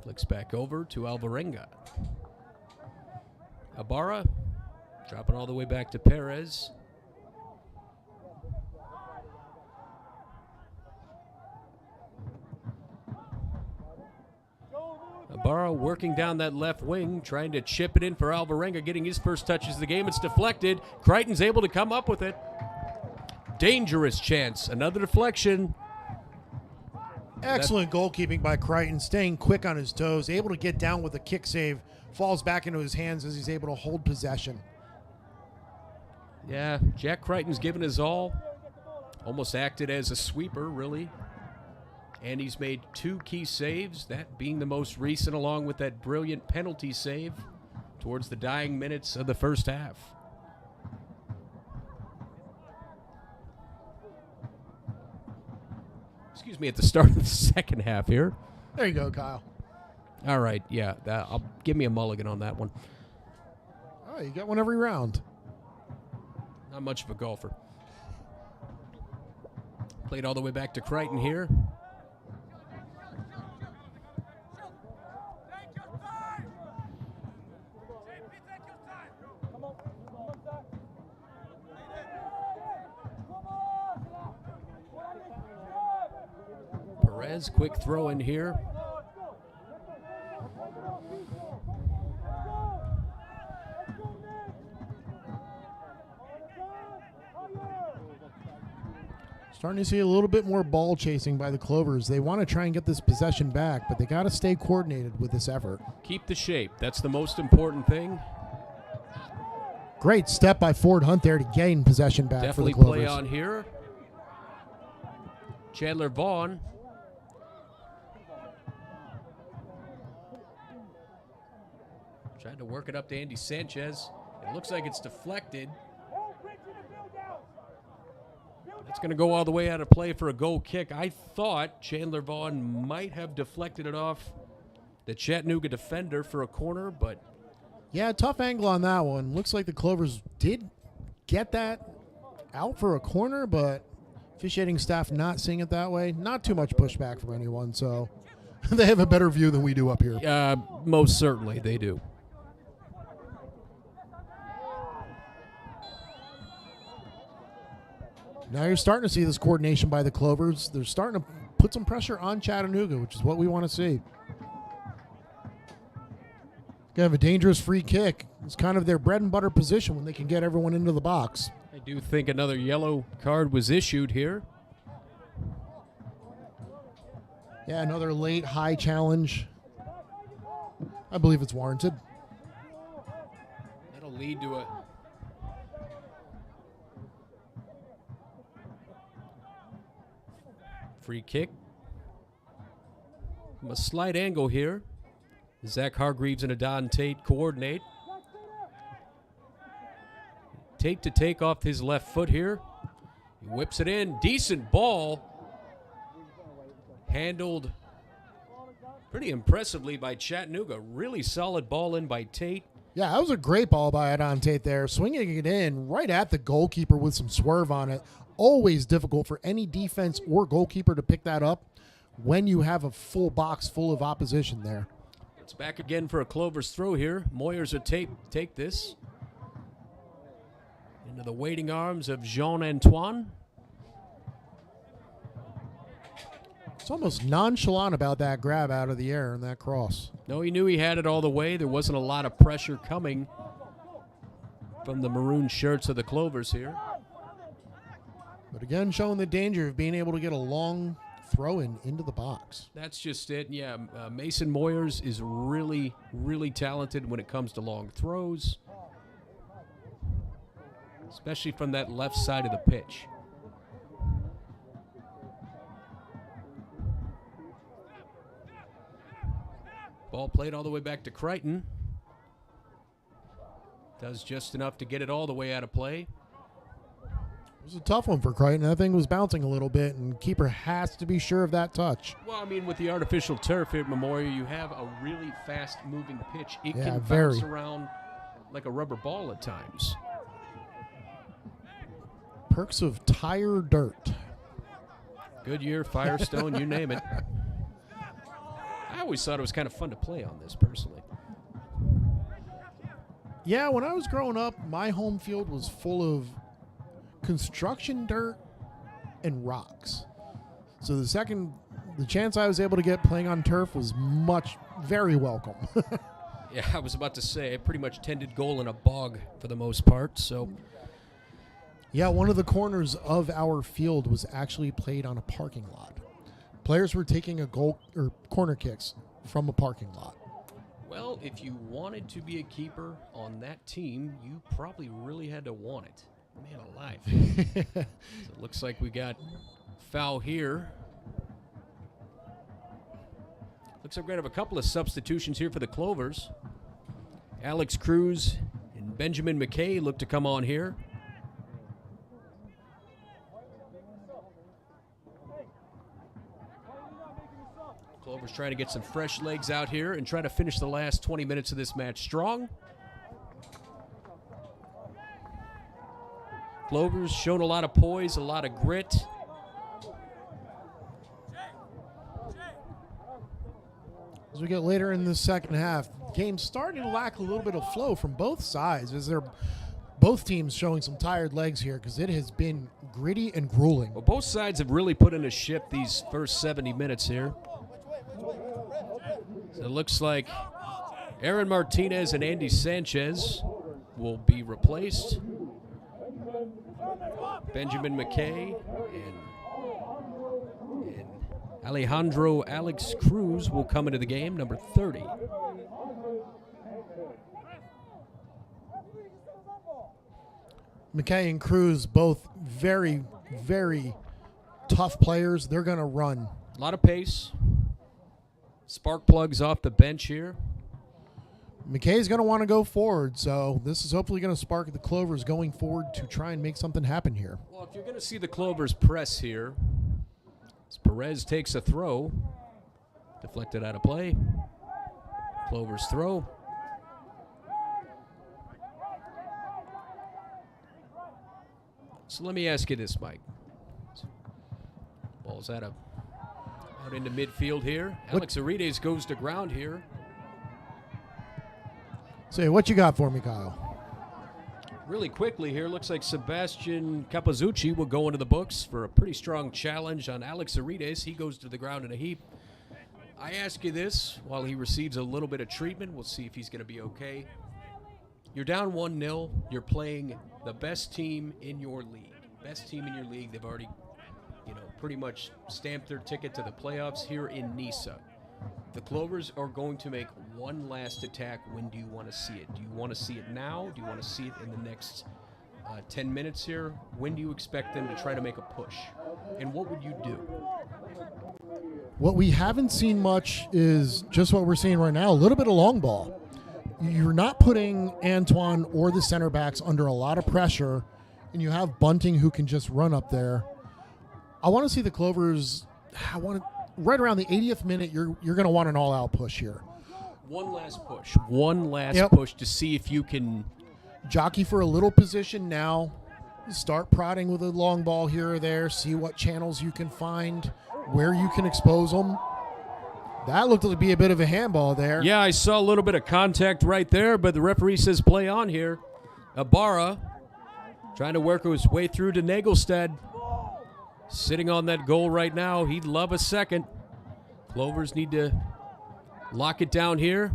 flicks back over to Alvarenga. Ibarra dropping all the way back to Perez. Ibarra working down that left wing, trying to chip it in for Alvarenga, getting his first touches of the game. It's deflected. Crichton's able to come up with it. Dangerous chance. Another deflection. Excellent goalkeeping by Crichton, staying quick on his toes, able to get down with a kick save, falls back into his hands as he's able to hold possession. Yeah, Jack Crichton's given his all. Almost acted as a sweeper, really. And he's made 2 key saves, that being the most recent, along with that brilliant penalty save towards the dying minutes of the first half. Excuse me, at the start of the second half here. There you go, Kyle. All right, yeah, give me a mulligan on that one. Oh, you got one every round. Not much of a golfer. Played all the way back to Crichton here. Perez, quick throw in here. Starting to see a little bit more ball chasing by the Clovers. They want to try and get this possession back, but they got to stay coordinated with this effort. Keep the shape. That's the most important thing. Great step by Ford Hunt there to gain possession back Definitely for the Clovers. play on here. Chandler Vaughn. Trying to work it up to Andy Sanchez. It looks like it's deflected. It's going to go all the way out of play for a goal kick. I thought Chandler Vaughn might have deflected it off the Chattanooga defender for a corner, but... Yeah, tough angle on that one. Looks like the Clovers did get that out for a corner, but officiating staff not seeing it that way. Not too much pushback from anyone, so they have a better view than we do up here. Most certainly they do. Now you're starting to see this coordination by the Clovers. They're starting to put some pressure on Chattanooga, which is what we want to see. Gonna have a dangerous free kick. It's kind of their bread and butter position when they can get everyone into the box. I do think another yellow card was issued here. Yeah, another late high challenge. I believe it's warranted. That'll lead to a... free kick. From a slight angle here. Zach Hargreaves and Adon Tate coordinate. Tate to take off his left foot here. He whips it in. Decent ball. Handled pretty impressively by Chattanooga. Really solid ball in by Tate. Yeah, that was a great ball by Adon Tate there. Swinging it in right at the goalkeeper with some swerve on it. Always difficult for any defense or goalkeeper to pick that up when you have a full box full of opposition there. It's back again for a Clovers throw here. Moyers will take this. Into the waiting arms of Jean-Antoine. It's almost nonchalant about that grab out of the air and that cross. No, he knew he had it all the way. There wasn't a lot of pressure coming from the maroon shirts of the Clovers here. But again, showing the danger of being able to get a long throw-in into the box. That's just it. Yeah, Mason Moyers is really, really talented when it comes to long throws, especially from that left side of the pitch. Ball played all the way back to Crichton. Does just enough to get it all the way out of play. It was a tough one for Crichton. That thing was bouncing a little bit, and keeper has to be sure of that touch. Well, I mean, with the artificial turf here at Memorial, you have a really fast-moving pitch. It Yeah, can very. bounce around like a rubber ball at times. Perks of tire dirt. Goodyear, Firestone, you name it. I always thought it was kind of fun to play on this, personally. Yeah, when I was growing up, my home field was full of construction dirt and rocks. So the chance I was able to get playing on turf was very welcome. Yeah, I was about to say, I pretty much tended goal in a bog for the most part, so... Yeah, one of the corners of our field was actually played on a parking lot. Players were taking a goal or corner kicks from a parking lot. Well, if you wanted to be a keeper on that team, you probably really had to want it. Man alive. So it looks like we got foul here. Looks like we're going to have a couple of substitutions here for the Clovers. Alex Cruz and Benjamin McKay look to come on here. Clovers trying to get some fresh legs out here and try to finish the last 20 minutes of this match strong. Clovers shown a lot of poise, a lot of grit. As we get later in the second half, the game's starting to lack a little bit of flow from both sides, as they're both teams showing some tired legs here because it has been gritty and grueling. Well, both sides have really put in a shift these first 70 minutes here. So it looks like Aaron Martinez and Andy Sanchez will be replaced. Benjamin McKay and Alejandro Alex Cruz will come into the game, number 30. McKay and Cruz, both very, very tough players. They're going to run. A lot of pace. Spark plugs off the bench here. McKay's going to want to go forward, so this is hopefully going to spark the Clovers going forward to try and make something happen here. Well, if you're going to see the Clovers press here, as Perez takes a throw, deflected out of play. Clovers throw. So let me ask you this, Mike. Ball's out into midfield here. Alex Arides goes to ground here. Say, what you got for me, Kyle? Really quickly here, looks like Sebastian Capozzucci will go into the books for a pretty strong challenge on Alex Arides. He goes to the ground in a heap. I ask you this, while he receives a little bit of treatment, we'll see if he's going to be okay. You're down 1-0. You're playing the best team in your league. Best team in your league. They've already, pretty much stamped their ticket to the playoffs here in NISA. The Clovers are going to make one last attack. When do you want to see it? Do you want to see it now? Do you want to see it in the next 10 minutes here? When do you expect them to try to make a push? And what would you do? What we haven't seen much is just what we're seeing right now, a little bit of long ball. You're not putting Antoine or the center backs under a lot of pressure, and you have Bunting who can just run up there. I want to see the Clovers, right around the 80th minute, you're going to want an all-out push here. One last push. One last push to see if you can jockey for a little position now. Start prodding with a long ball here or there. See what channels you can find, where you can expose them. That looked to be a bit of a handball there. Yeah, I saw a little bit of contact right there, but the referee says play on here. Ibarra trying to work his way through to Nagelstad. Sitting on that goal right now. He'd love a second. Clovers need to lock it down here.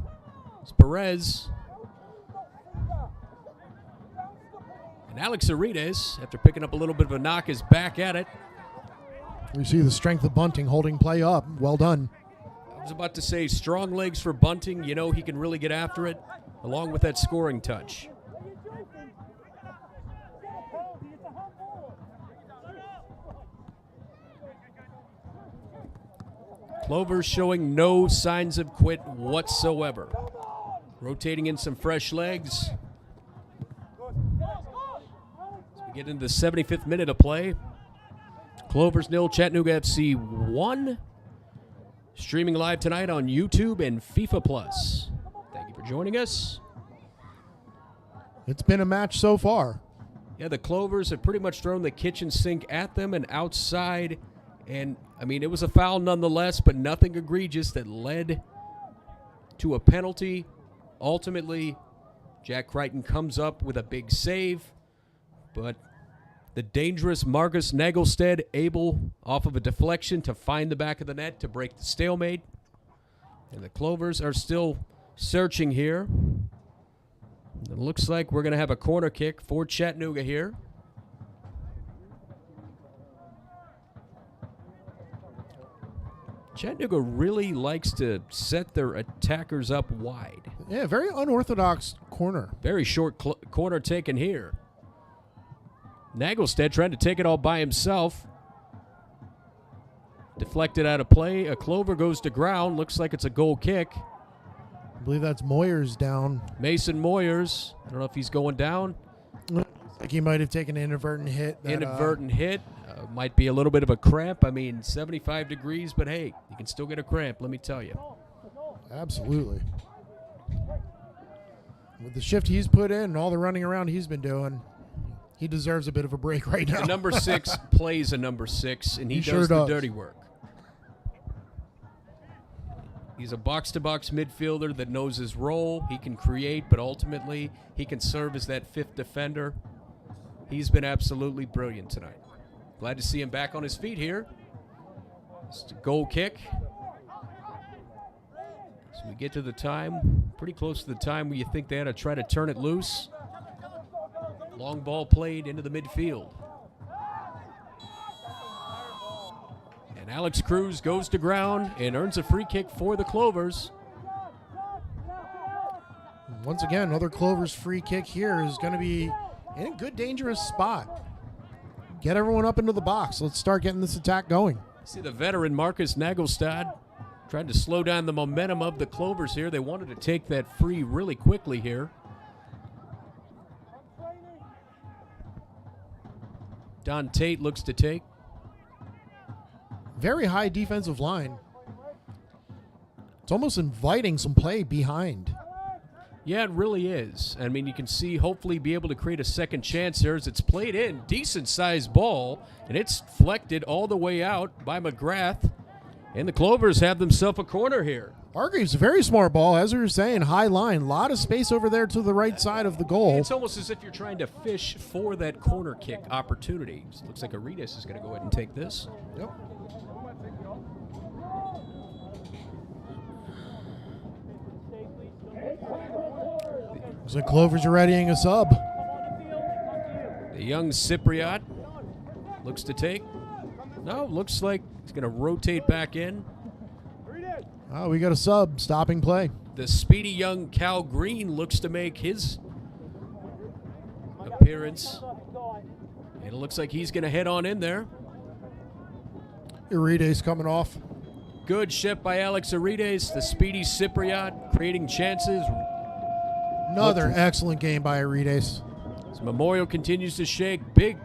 It's Perez. And Alex Arides, after picking up a little bit of a knock, is back at it. We see the strength of Bunting holding play up. Well done. I was about to say strong legs for Bunting. He can really get after it, along with that scoring touch. Clovers showing no signs of quit whatsoever. Rotating in some fresh legs. As we Get into the 75th minute of play. Clovers 0, Chattanooga FC 1. Streaming live tonight on YouTube and FIFA Plus. Thank you for joining us. It's been a match so far. Yeah, the Clovers have pretty much thrown the kitchen sink at them and outside. And, I mean, it was a foul nonetheless, but nothing egregious that led to a penalty. Ultimately, Jack Crichton comes up with a big save, but the dangerous Marcus Nagelstead able, off of a deflection, to find the back of the net to break the stalemate. And the Clovers are still searching here. It looks like we're going to have a corner kick for Chattanooga here. Chattanooga really likes to set their attackers up wide. Yeah, very unorthodox corner. Very short corner taken here. Nagelstead trying to take it all by himself. Deflected out of play. A Clover goes to ground. Looks like it's a goal kick. I believe that's Moyers down. Mason Moyers. I don't know if he's going down. Looks like he might have taken an inadvertent hit. Inadvertent hit. Might be a little bit of a cramp. I mean, 75 degrees, but hey, you can still get a cramp, let me tell you. Absolutely. With the shift he's put in and all the running around he's been doing, he deserves a bit of a break right now. The number 6 plays a number 6, and he sure does the does. dirty work. He's a box-to-box midfielder that knows his role. He can create, but ultimately he can serve as that 5th defender. He's been absolutely brilliant tonight. Glad to see him back on his feet here. It's a goal kick. So we get to the time, pretty close to the time where you think they had to try to turn it loose. Long ball played into the midfield. And Alex Cruz goes to ground and earns a free kick for the Clovers. Once again, another Clovers free kick here is going to be in a good, dangerous spot. Get everyone up into the box. Let's start getting this attack going. See the veteran Marcus Nagelstad trying to slow down the momentum of the Clovers here. They wanted to take that free really quickly here. Don Tate looks to take. Very high defensive line. It's almost inviting some play behind. Yeah, it really is. I mean, you can see hopefully be able to create a second chance here as it's played in. Decent-sized ball, and it's deflected all the way out by McGrath. And the Clovers have themselves a corner here. Hargreaves, a very smart ball. As we were saying, high line. A lot of space over there to the right side of the goal. It's almost as if you're trying to fish for that corner kick opportunity. It looks like Aredes is going to go ahead and take this. Yep. Looks like Clovers are readying a sub. The young Cypriot looks to take. No, looks like he's going to rotate back in. Oh, we got a sub. Stopping play. The speedy young Cal Green looks to make his appearance. And it looks like he's going to head on in there. Aredes coming off. Good shift by Alex Aredes, the speedy Cypriot, creating chances. Another excellent game by Aredes. As Memorial continues to shake. Big.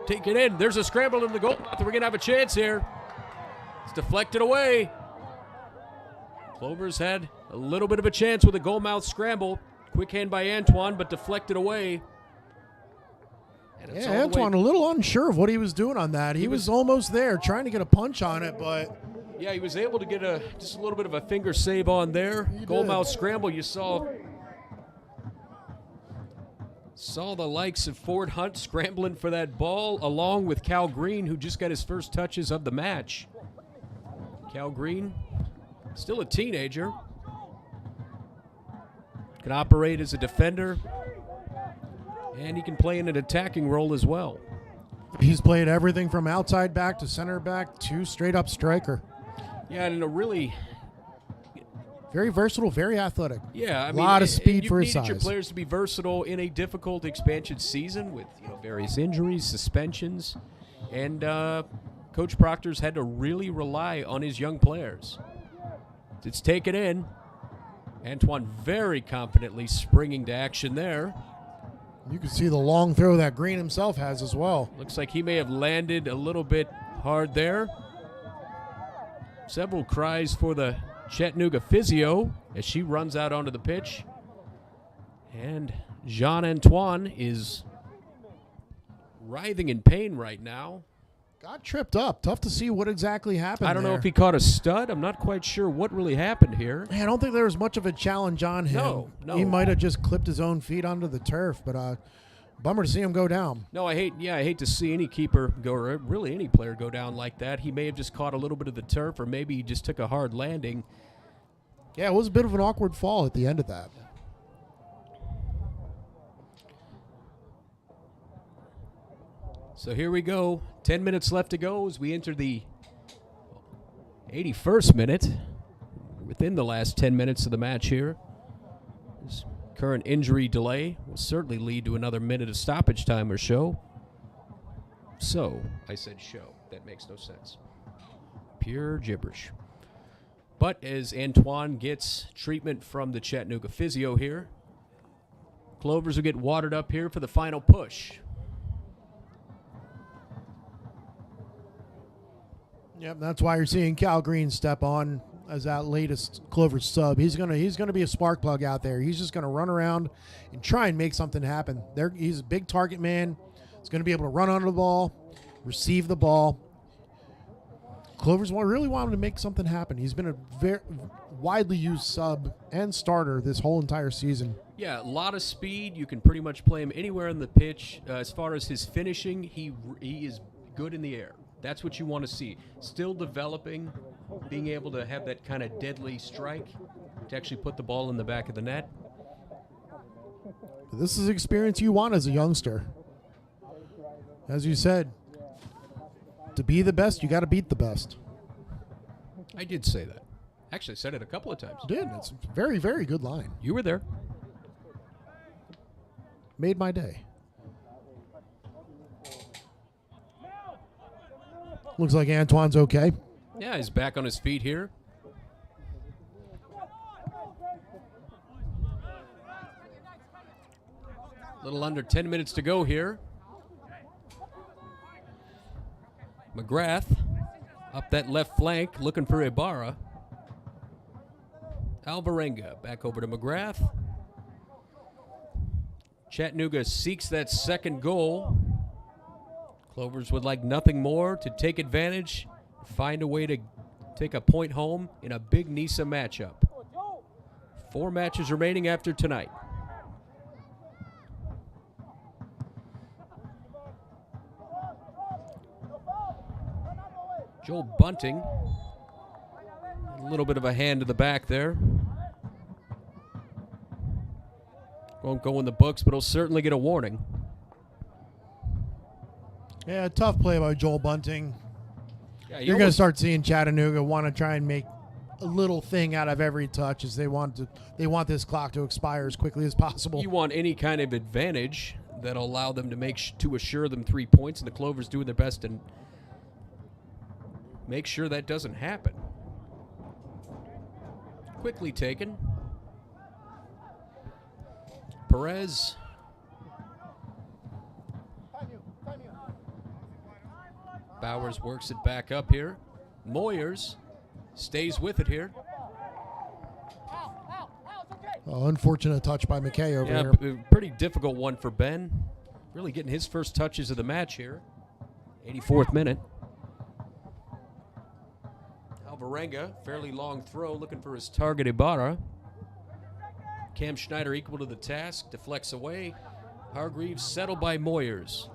Take it in. There's a scramble in the goal. We're going to have a chance here. It's deflected away. Clovers had a little bit of a chance with a goal mouth scramble. Quick hand by Antoine, but deflected away. And it's all the Antoine way. a little unsure of what he was doing on that. He was almost there trying to get a punch on it, but Yeah, he was able to get just a little bit of a finger save on there. Goal mouth scramble. You saw the likes of Ford Hunt scrambling for that ball, along with Cal Green, who just got his first touches of the match. Cal Green, still a teenager, can operate as a defender, and he can play in an attacking role as well. he's played everything from outside back to center back to straight up striker. Yeah, and a really... Very versatile, very athletic. Yeah, I mean, a lot of speed for his you need your size. players to be versatile in a difficult expansion season with various injuries, suspensions, and Coach Proctor's had to really rely on his young players. It's taken in. Antoine very confidently springing to action there. You can see the long throw that Green himself has as well. Looks like he may have landed a little bit hard there. Several cries for the Chattanooga physio as she runs out onto the pitch. And Jean-Antoine is writhing in pain right now. Got tripped up. Tough to see what exactly happened. I don't know there. if he caught a stud. I'm not quite sure what really happened here. I don't think there was much of a challenge on him. No. He might have just clipped his own feet onto the turf, but bummer to see him go down. No, I hate to see any keeper go, or really any player go down like that. He may have just caught a little bit of the turf, or maybe he just took a hard landing. Yeah, it was a bit of an awkward fall at the end of that. So here we go. 10 minutes left to go as we enter the 81st minute. Within the last 10 minutes of the match here. This current injury delay will certainly lead to another minute of stoppage time or show. So, I said show. That makes no sense. Pure gibberish. But as Antoine gets treatment from the Chattanooga physio here, Clovers will get watered up here for the final push. Yep, that's why you're seeing Cal Green step on as that latest Clovers sub. He's gonna be a spark plug out there. He's just gonna run around and try and make something happen. He's a big target man. He's gonna be able to run onto the ball, receive the ball. Clovers really wanted to make something happen. He's been a very widely used sub and starter this whole entire season. Yeah, a lot of speed. You can pretty much play him anywhere on the pitch. As far as his finishing, he is good in the air. That's what you want to see. Still developing, being able to have that kind of deadly strike to actually put the ball in the back of the net. This is experience you want as a youngster. As you said, to be the best, you got to beat the best. I did say that. Actually, I said it a couple of times. You did. It's a very, very good line. You were there. Made my day. Looks like Antoine's okay. Yeah, he's back on his feet here. A little under 10 minutes to go here. McGrath up that left flank looking for Ibarra. Alvarenga back over to McGrath. Chattanooga seeks that second goal. Clovers would like nothing more to take advantage, find a way to take a point home in a big NISA matchup. 4 matches remaining after tonight. Joel Bunting, a little bit of a hand to the back there. Won't go in the books, but he'll certainly get a warning. Yeah, tough play by Joel Bunting. Yeah, You're going to start seeing Chattanooga want to try and make a little thing out of every touch as they want this clock to expire as quickly as possible. You want any kind of advantage that'll allow them to to assure them 3 points, and the Clovers doing their best to make sure that doesn't happen. Quickly taken. Perez. Bowers works it back up here. Moyers stays with it here. Oh, unfortunate touch by McKay over here. Pretty difficult one for Ben. Really getting his first touches of the match here. 84th minute. Alvarenga, fairly long throw, looking for his target Ibarra. Cam Schneider equal to the task, deflects away. Hargreaves settled by Moyers.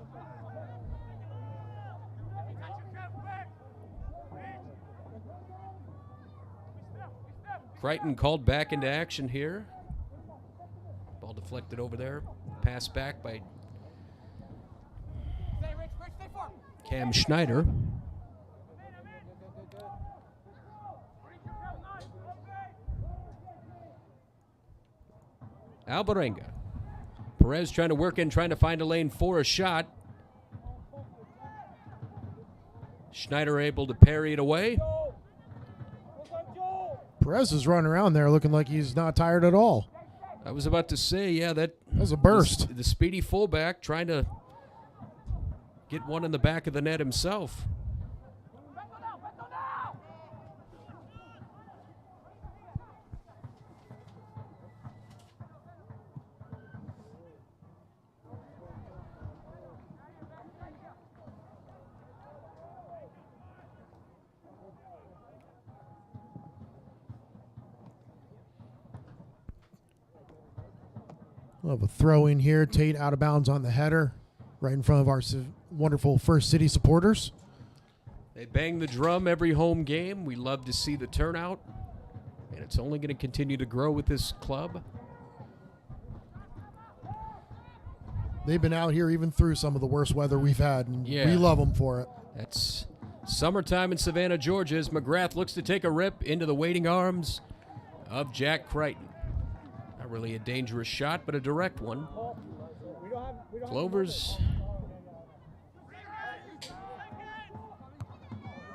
Crichton called back into action here. Ball deflected over there. Pass back by Cam Schneider. Alvarenga. Perez trying to work in, trying to find a lane for a shot. Schneider able to parry it away. Perez is running around there looking like he's not tired at all. I was about to say, yeah, that was a burst. The speedy fullback trying to get one in the back of the net himself. We'll have a throw in here. Tate out of bounds on the header, right in front of our wonderful First City supporters. They bang the drum every home game. We love to see the turnout, and it's only going to continue to grow with this club. They've been out here even through some of the worst weather we've had, and Yeah. we love them for it. That's summertime in Savannah, Georgia, as McGrath looks to take a rip into the waiting arms of Jack Crichton. Not really a dangerous shot, but a direct one. Clovers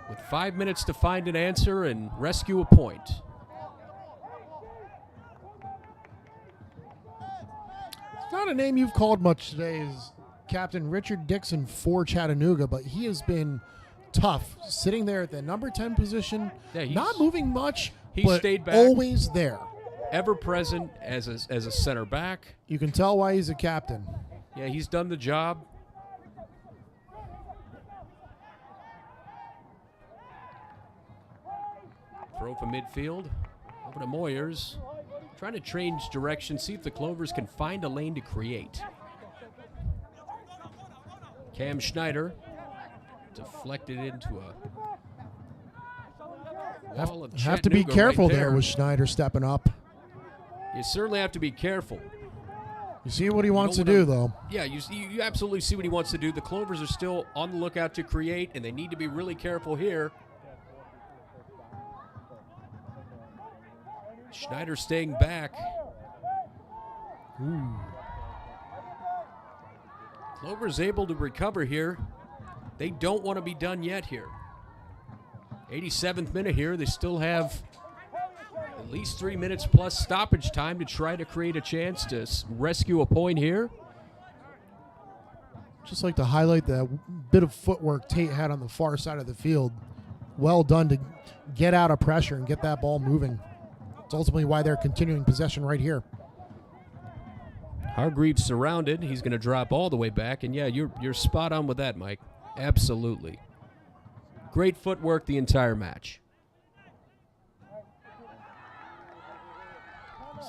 with 5 minutes to find an answer and rescue a point. It's not a name you've called much today, is Captain Richard Dixon for Chattanooga, but he has been tough, sitting there at the number 10 position, Yeah, not moving much, he but stayed back. always there. Ever present as a center back. You can tell why he's a captain. Yeah, he's done the job. Throw from midfield over to Moyers. Trying to change direction, see if the Clovers can find a lane to create. Cam Schneider deflected into a wall of Have to be Chattanooga careful right there with Schneider stepping up. You certainly have to be careful. You see what he wants to don't do, wanna- though. Yeah, you absolutely see what he wants to do. The Clovers are still on the lookout to create, and they need to be really careful here. Schneider staying back. Clovers able to recover here. They don't want to be done yet here. 87th minute here. They still have at least 3 minutes plus stoppage time to try to create a chance to rescue a point here. Just like to highlight that bit of footwork Tate had on the far side of the field. Well done to get out of pressure and get that ball moving. It's ultimately why they're continuing possession right here. Hargreaves surrounded. He's going to drop all the way back. And yeah, you're spot on with that, Mike. Absolutely. Great footwork the entire match.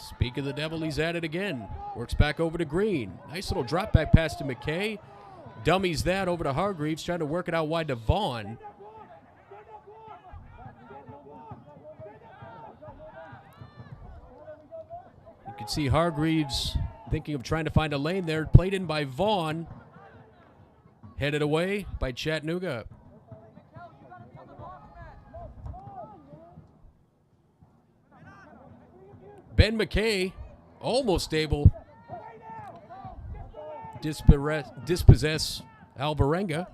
Speak of the devil, he's at it again. Works back over to Green. Nice little drop back pass to McKay. Dummies that over to Hargreaves, trying to work it out wide to Vaughn. You can see Hargreaves thinking of trying to find a lane there. Played in by Vaughn. Headed away by Chattanooga. Ben McKay almost able to dispossess Alvarenga.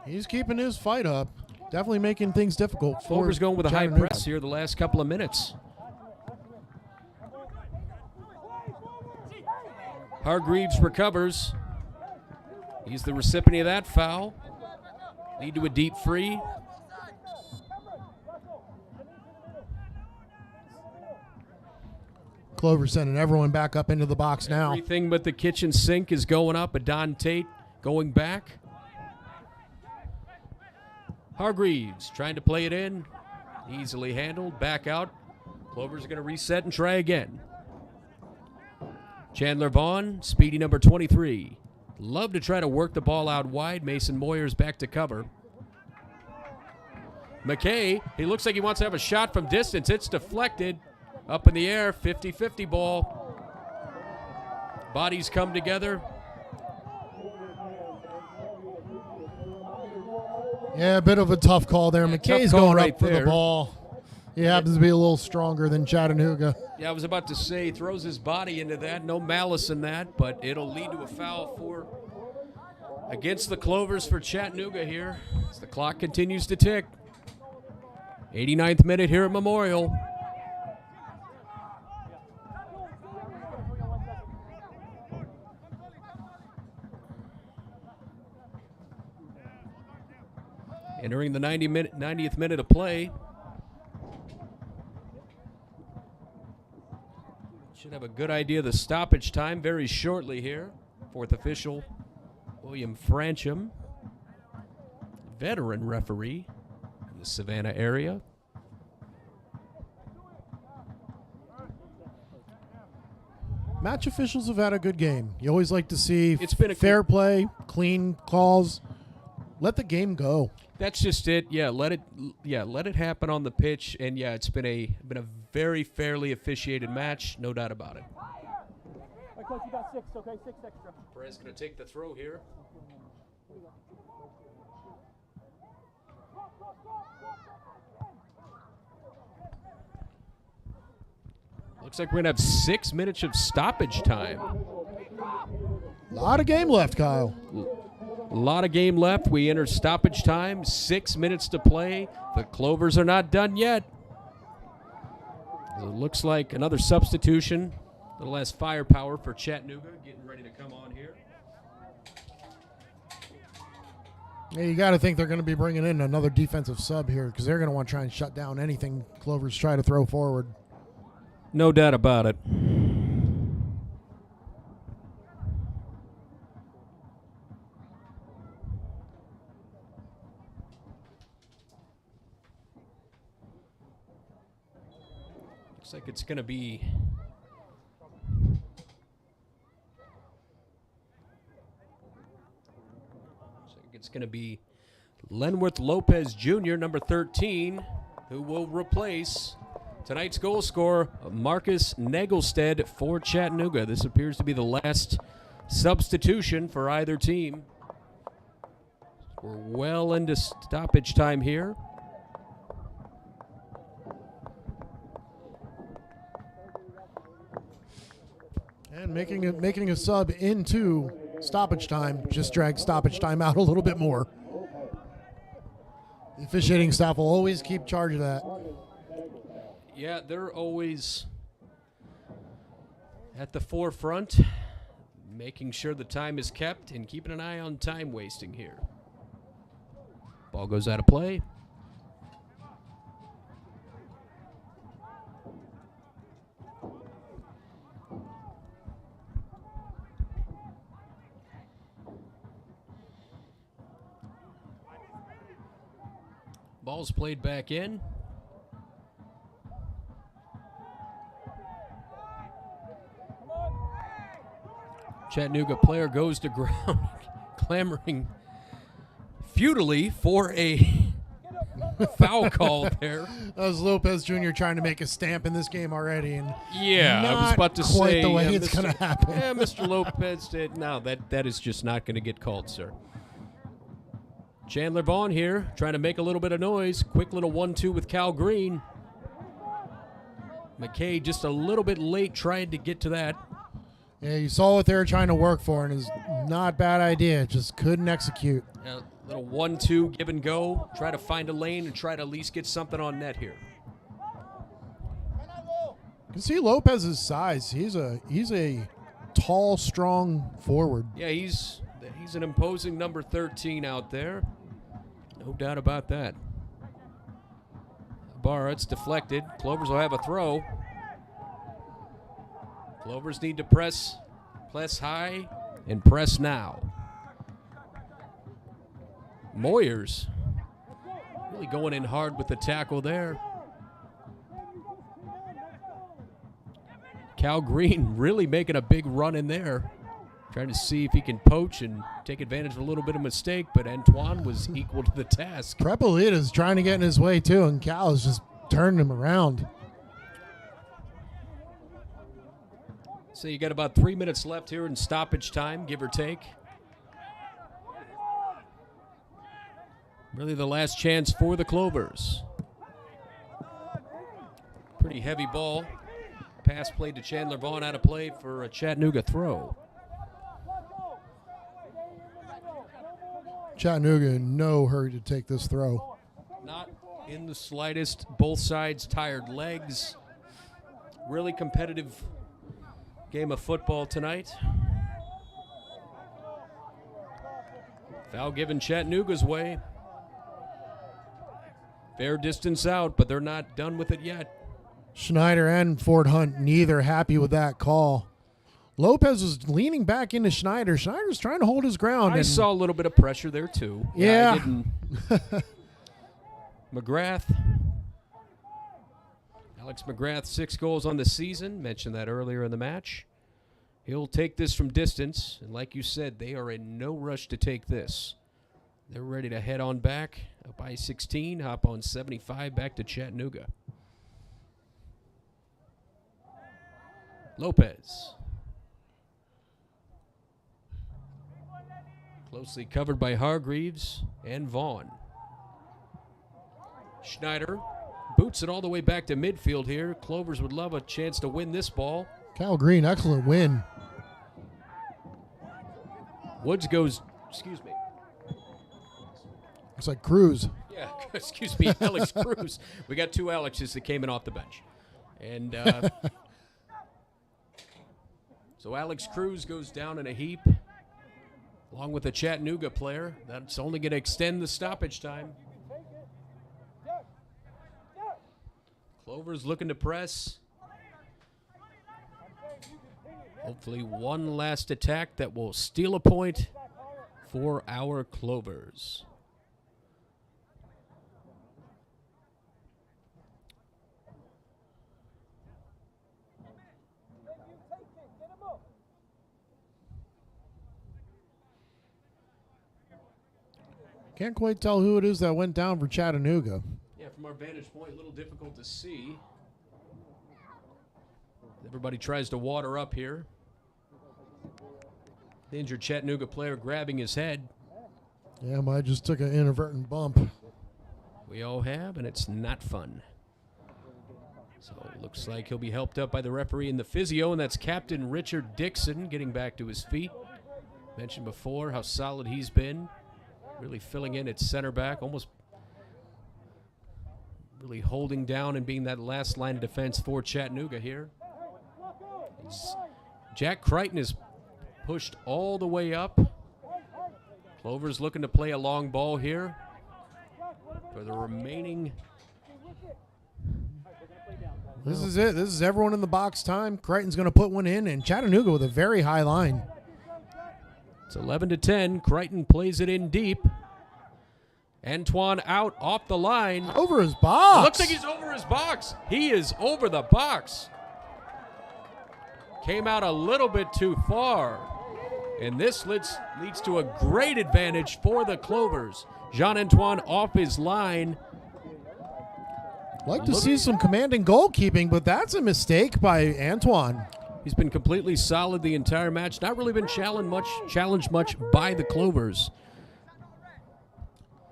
He's keeping his fight up. Definitely making things difficult for Clovers going with a high Chattanooga. press here the last couple of minutes. Hargreaves recovers. He's the recipient of that foul. Lead to a deep free. Clover sending everyone back up into the box now. Everything but the kitchen sink is going up. Adon Tate going back. Hargreaves trying to play it in. Easily handled. Back out. Clover's going to reset and try again. Chandler Vaughn, speedy number 23. Love to try to work the ball out wide. Mason Moyers back to cover. McKay, he looks like he wants to have a shot from distance. It's deflected. Up in the air, 50-50 ball. Bodies come together. Yeah, a bit of a tough call there. Yeah, McKay's tough call going right up for there. the ball. He happens to be a little stronger than Chattanooga. Yeah, I was about to say, throws his body into that. No malice in that, but it'll lead to a foul for against the Clovers for Chattanooga here as the clock continues to tick. 89th minute here at Memorial. Entering the 90th minute of play. Should have a good idea of the stoppage time very shortly here. Fourth official, William Francham, veteran referee in the Savannah area. Match officials have had a good game. You always like to see It's been a fair play, clean calls. Let the game go. That's just it. Yeah, let it happen on the pitch. And yeah, it's been a very fairly officiated match, no doubt about it. All right, Coach, you got 6, okay? 6 extra. Perez going to take the throw here. Looks like we're going to have 6 minutes of stoppage time. A lot of game left, Kyle. A lot of game left. We enter stoppage time. 6 minutes to play. The Clovers are not done yet. It looks like another substitution. A little less firepower for Chattanooga. Getting ready to come on here. Yeah, you got to think they're going to be bringing in another defensive sub here because they're going to want to try and shut down anything Clovers try to throw forward. No doubt about it. Looks like it's going to be Lenworth Lopez Jr., number 13, who will replace tonight's goal scorer, Marcus Nagelstead for Chattanooga. This appears to be the last substitution for either team. We're well into stoppage time here. And making a sub into stoppage time just drags stoppage time out a little bit more. The officiating staff will always keep charge of that. Yeah, they're always at the forefront, making sure the time is kept and keeping an eye on time wasting here. Ball goes out of play. Ball's played back in. Chattanooga player goes to ground, clamoring futilely for a foul call there. That was Lopez Jr. trying to make a stamp in this game already, and Yeah, I was about to quite say the way yeah, it's Mr. going to happen. Yeah, Mr. Lopez did. No, that is just not going to get called, sir. Chandler Vaughn here, trying to make a little bit of noise. Quick little 1-2 with Cal Green. McKay just a little bit late trying to get to that. Yeah, you saw what they were trying to work for, and it's not a bad idea. Just couldn't execute. A little 1-2 give and go. Try to find a lane and try to at least get something on net here. You can see Lopez's size. He's a tall, strong forward. Yeah, he's an imposing number 13 out there. No doubt about that. Barra, it's deflected. Clovers will have a throw. Clovers need to press high and press now. Moyers really going in hard with the tackle there. Cal Green really making a big run in there, trying to see if he can poach and take advantage of a little bit of mistake, but Antoine was equal to the task. Prepolita's trying to get in his way too, and Cal is just turning him around. So you got about 3 minutes left here in stoppage time, give or take. Really the last chance for the Clovers. Pretty heavy ball. Pass played to Chandler Vaughn, out of play for a Chattanooga throw. Chattanooga in no hurry to take this throw. Not in the slightest. Both sides tired legs. Really competitive game of football tonight. Foul given Chattanooga's way. Fair distance out, but they're not done with it yet. Schneider and Fort Hunt neither happy with that call. Lopez was leaning back into Schneider. Schneider's trying to hold his ground. I saw a little bit of pressure there, too. Yeah. I didn't. McGrath. Alex McGrath, 6 goals on the season. Mentioned that earlier in the match. He'll take this from distance. And like you said, they are in no rush to take this. They're ready to head on back up I-16, hop on 75 back to Chattanooga. Lopez. Closely covered by Hargreaves and Vaughn. Schneider boots it all the way back to midfield here. Clovers would love a chance to win this ball. Cal Green, excellent win. Woods goes, excuse me. Looks like Cruz. Yeah, excuse me, Alex Cruz. We got 2 Alexes that came in off the bench. And so Alex Cruz goes down in a heap, along with a Chattanooga player. That's only going to extend the stoppage time. Clovers looking to press. Hopefully one last attack that will steal a point for our Clovers. Can't quite tell who it is that went down for Chattanooga. Yeah, from our vantage point, a little difficult to see. Everybody tries to water up here. The injured Chattanooga player grabbing his head. Yeah, I just took an inadvertent bump. We all have, and it's not fun. So it looks like he'll be helped up by the referee and the physio, and that's Captain Richard Dixon getting back to his feet. Mentioned before how solid he's been. Really filling in at center back, almost really holding down and being that last line of defense for Chattanooga here. Jack Crichton is pushed all the way up. Clovers looking to play a long ball here for the remaining. This is it. This is everyone in the box time. Crichton's going to put one in, and Chattanooga with a very high line. It's 11-10. Crichton plays it in deep. Antoine out off the line. Over his box. Looks like he's over his box. He is over the box. Came out a little bit too far. And this leads to a great advantage for the Clovers. Jean-Antoine off his line. Like to see some commanding goalkeeping, but that's a mistake by Antoine. He's been completely solid the entire match. Not really been challenged much by the Clovers.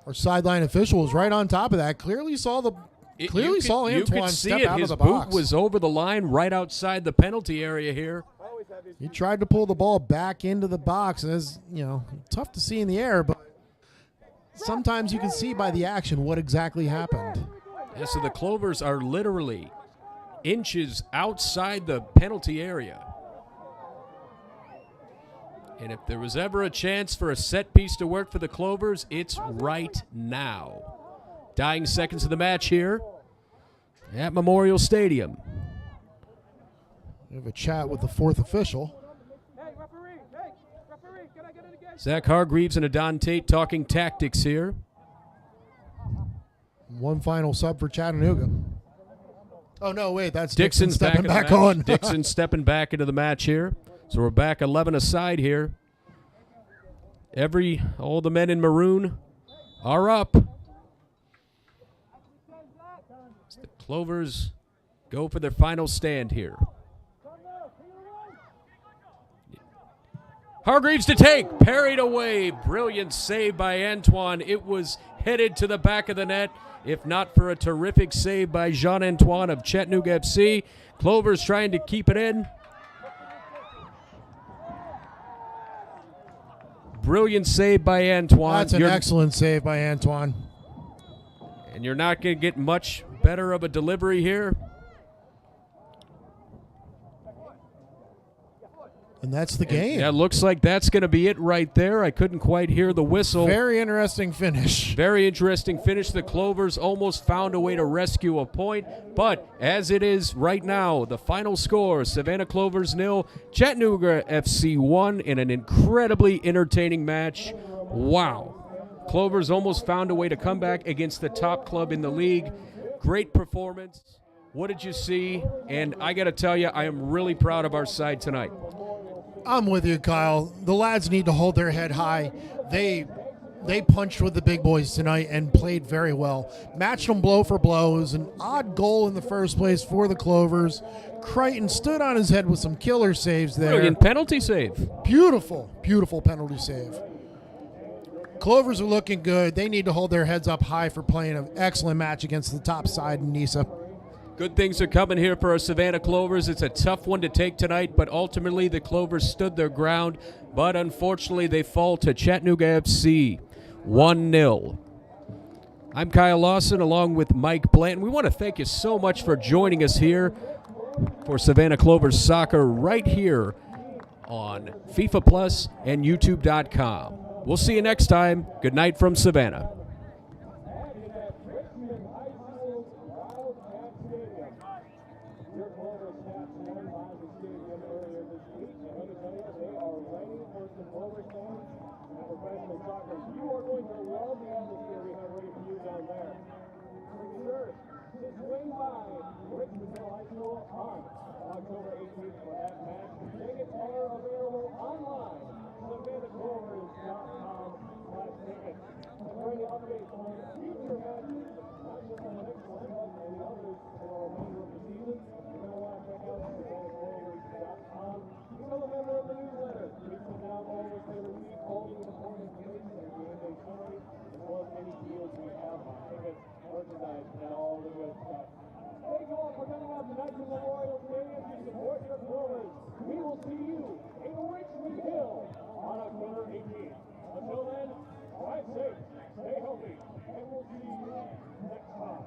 Our sideline official was right on top of that. Clearly saw Antoine step out of the box. His boot was over the line right outside the penalty area here. He tried to pull the ball back into the box, and it's, tough to see in the air, but sometimes you can see by the action what exactly happened. Yeah, so the Clovers are literally inches outside the penalty area. And if there was ever a chance for a set piece to work for the Clovers, it's right now. Dying seconds of the match here at Memorial Stadium. We have a chat with the 4th official. Hey, referee, can I get it again? Zach Hargreaves and Adon Tate talking tactics here. One final sub for Chattanooga. Oh, no, wait, that's Dixon Dixon stepping back on. on. Dixon stepping back into the match here. So we're back 11 aside here. All the men in maroon are up. As the Clovers go for their final stand here. Hargreaves to take, parried away. Brilliant save by Antoine. It was headed to the back of the net, if not for a terrific save by Jean-Antoine of Chattanooga FC. Clovers trying to keep it in. Brilliant save by Antoine. That's an excellent save by Antoine. And you're not going to get much better of a delivery here. And that's the game. Yeah, looks like that's going to be it right there. I couldn't quite hear the whistle. Very interesting finish. Very interesting finish. The Clovers almost found a way to rescue a point, but as it is right now, the final score, Savannah Clovers 0, Chattanooga FC 1 in an incredibly entertaining match. Wow. Clovers almost found a way to come back against the top club in the league. Great performance. What did you see? And I got to tell you, I am really proud of our side tonight. I'm with you, Kyle. The lads need to hold their head high. They punched with the big boys tonight and played very well. Matched them blow for blow. It was an odd goal in the first place for the Clovers. Crichton stood on his head with some killer saves there. Brilliant penalty save. Beautiful, beautiful penalty save. Clovers are looking good. They need to hold their heads up high for playing an excellent match against the top side in NISA. Good things are coming here for our Savannah Clovers. It's a tough one to take tonight, but ultimately the Clovers stood their ground. But unfortunately, they fall to Chattanooga FC 1-0. I'm Kyle Lawson along with Mike Blanton. We want to thank you so much for joining us here for Savannah Clovers Soccer right here on FIFA Plus and YouTube.com. We'll see you next time. Good night from Savannah. You are going to love the atmosphere we have ready for you down there. Sure, just swing by Richmond High School on October 18th for that match. Tickets are available online. SavannahClovers.com/tickets. For any updates on future matches, not just on the next one, but any others for the remainder of the season, you're going to want to check out SavannahClovers.com. Become a member of the newsletter. You can download your favorite week, all the important news and game day summary, as well as any deals we have on tickets, merchandise, and all the good stuff. Thank you all for coming out tonight to Memorial Stadium to support your Clovers. We will see you in Richmond Hill on October 18th. Until then, ride safe, stay healthy, and we'll see you next time.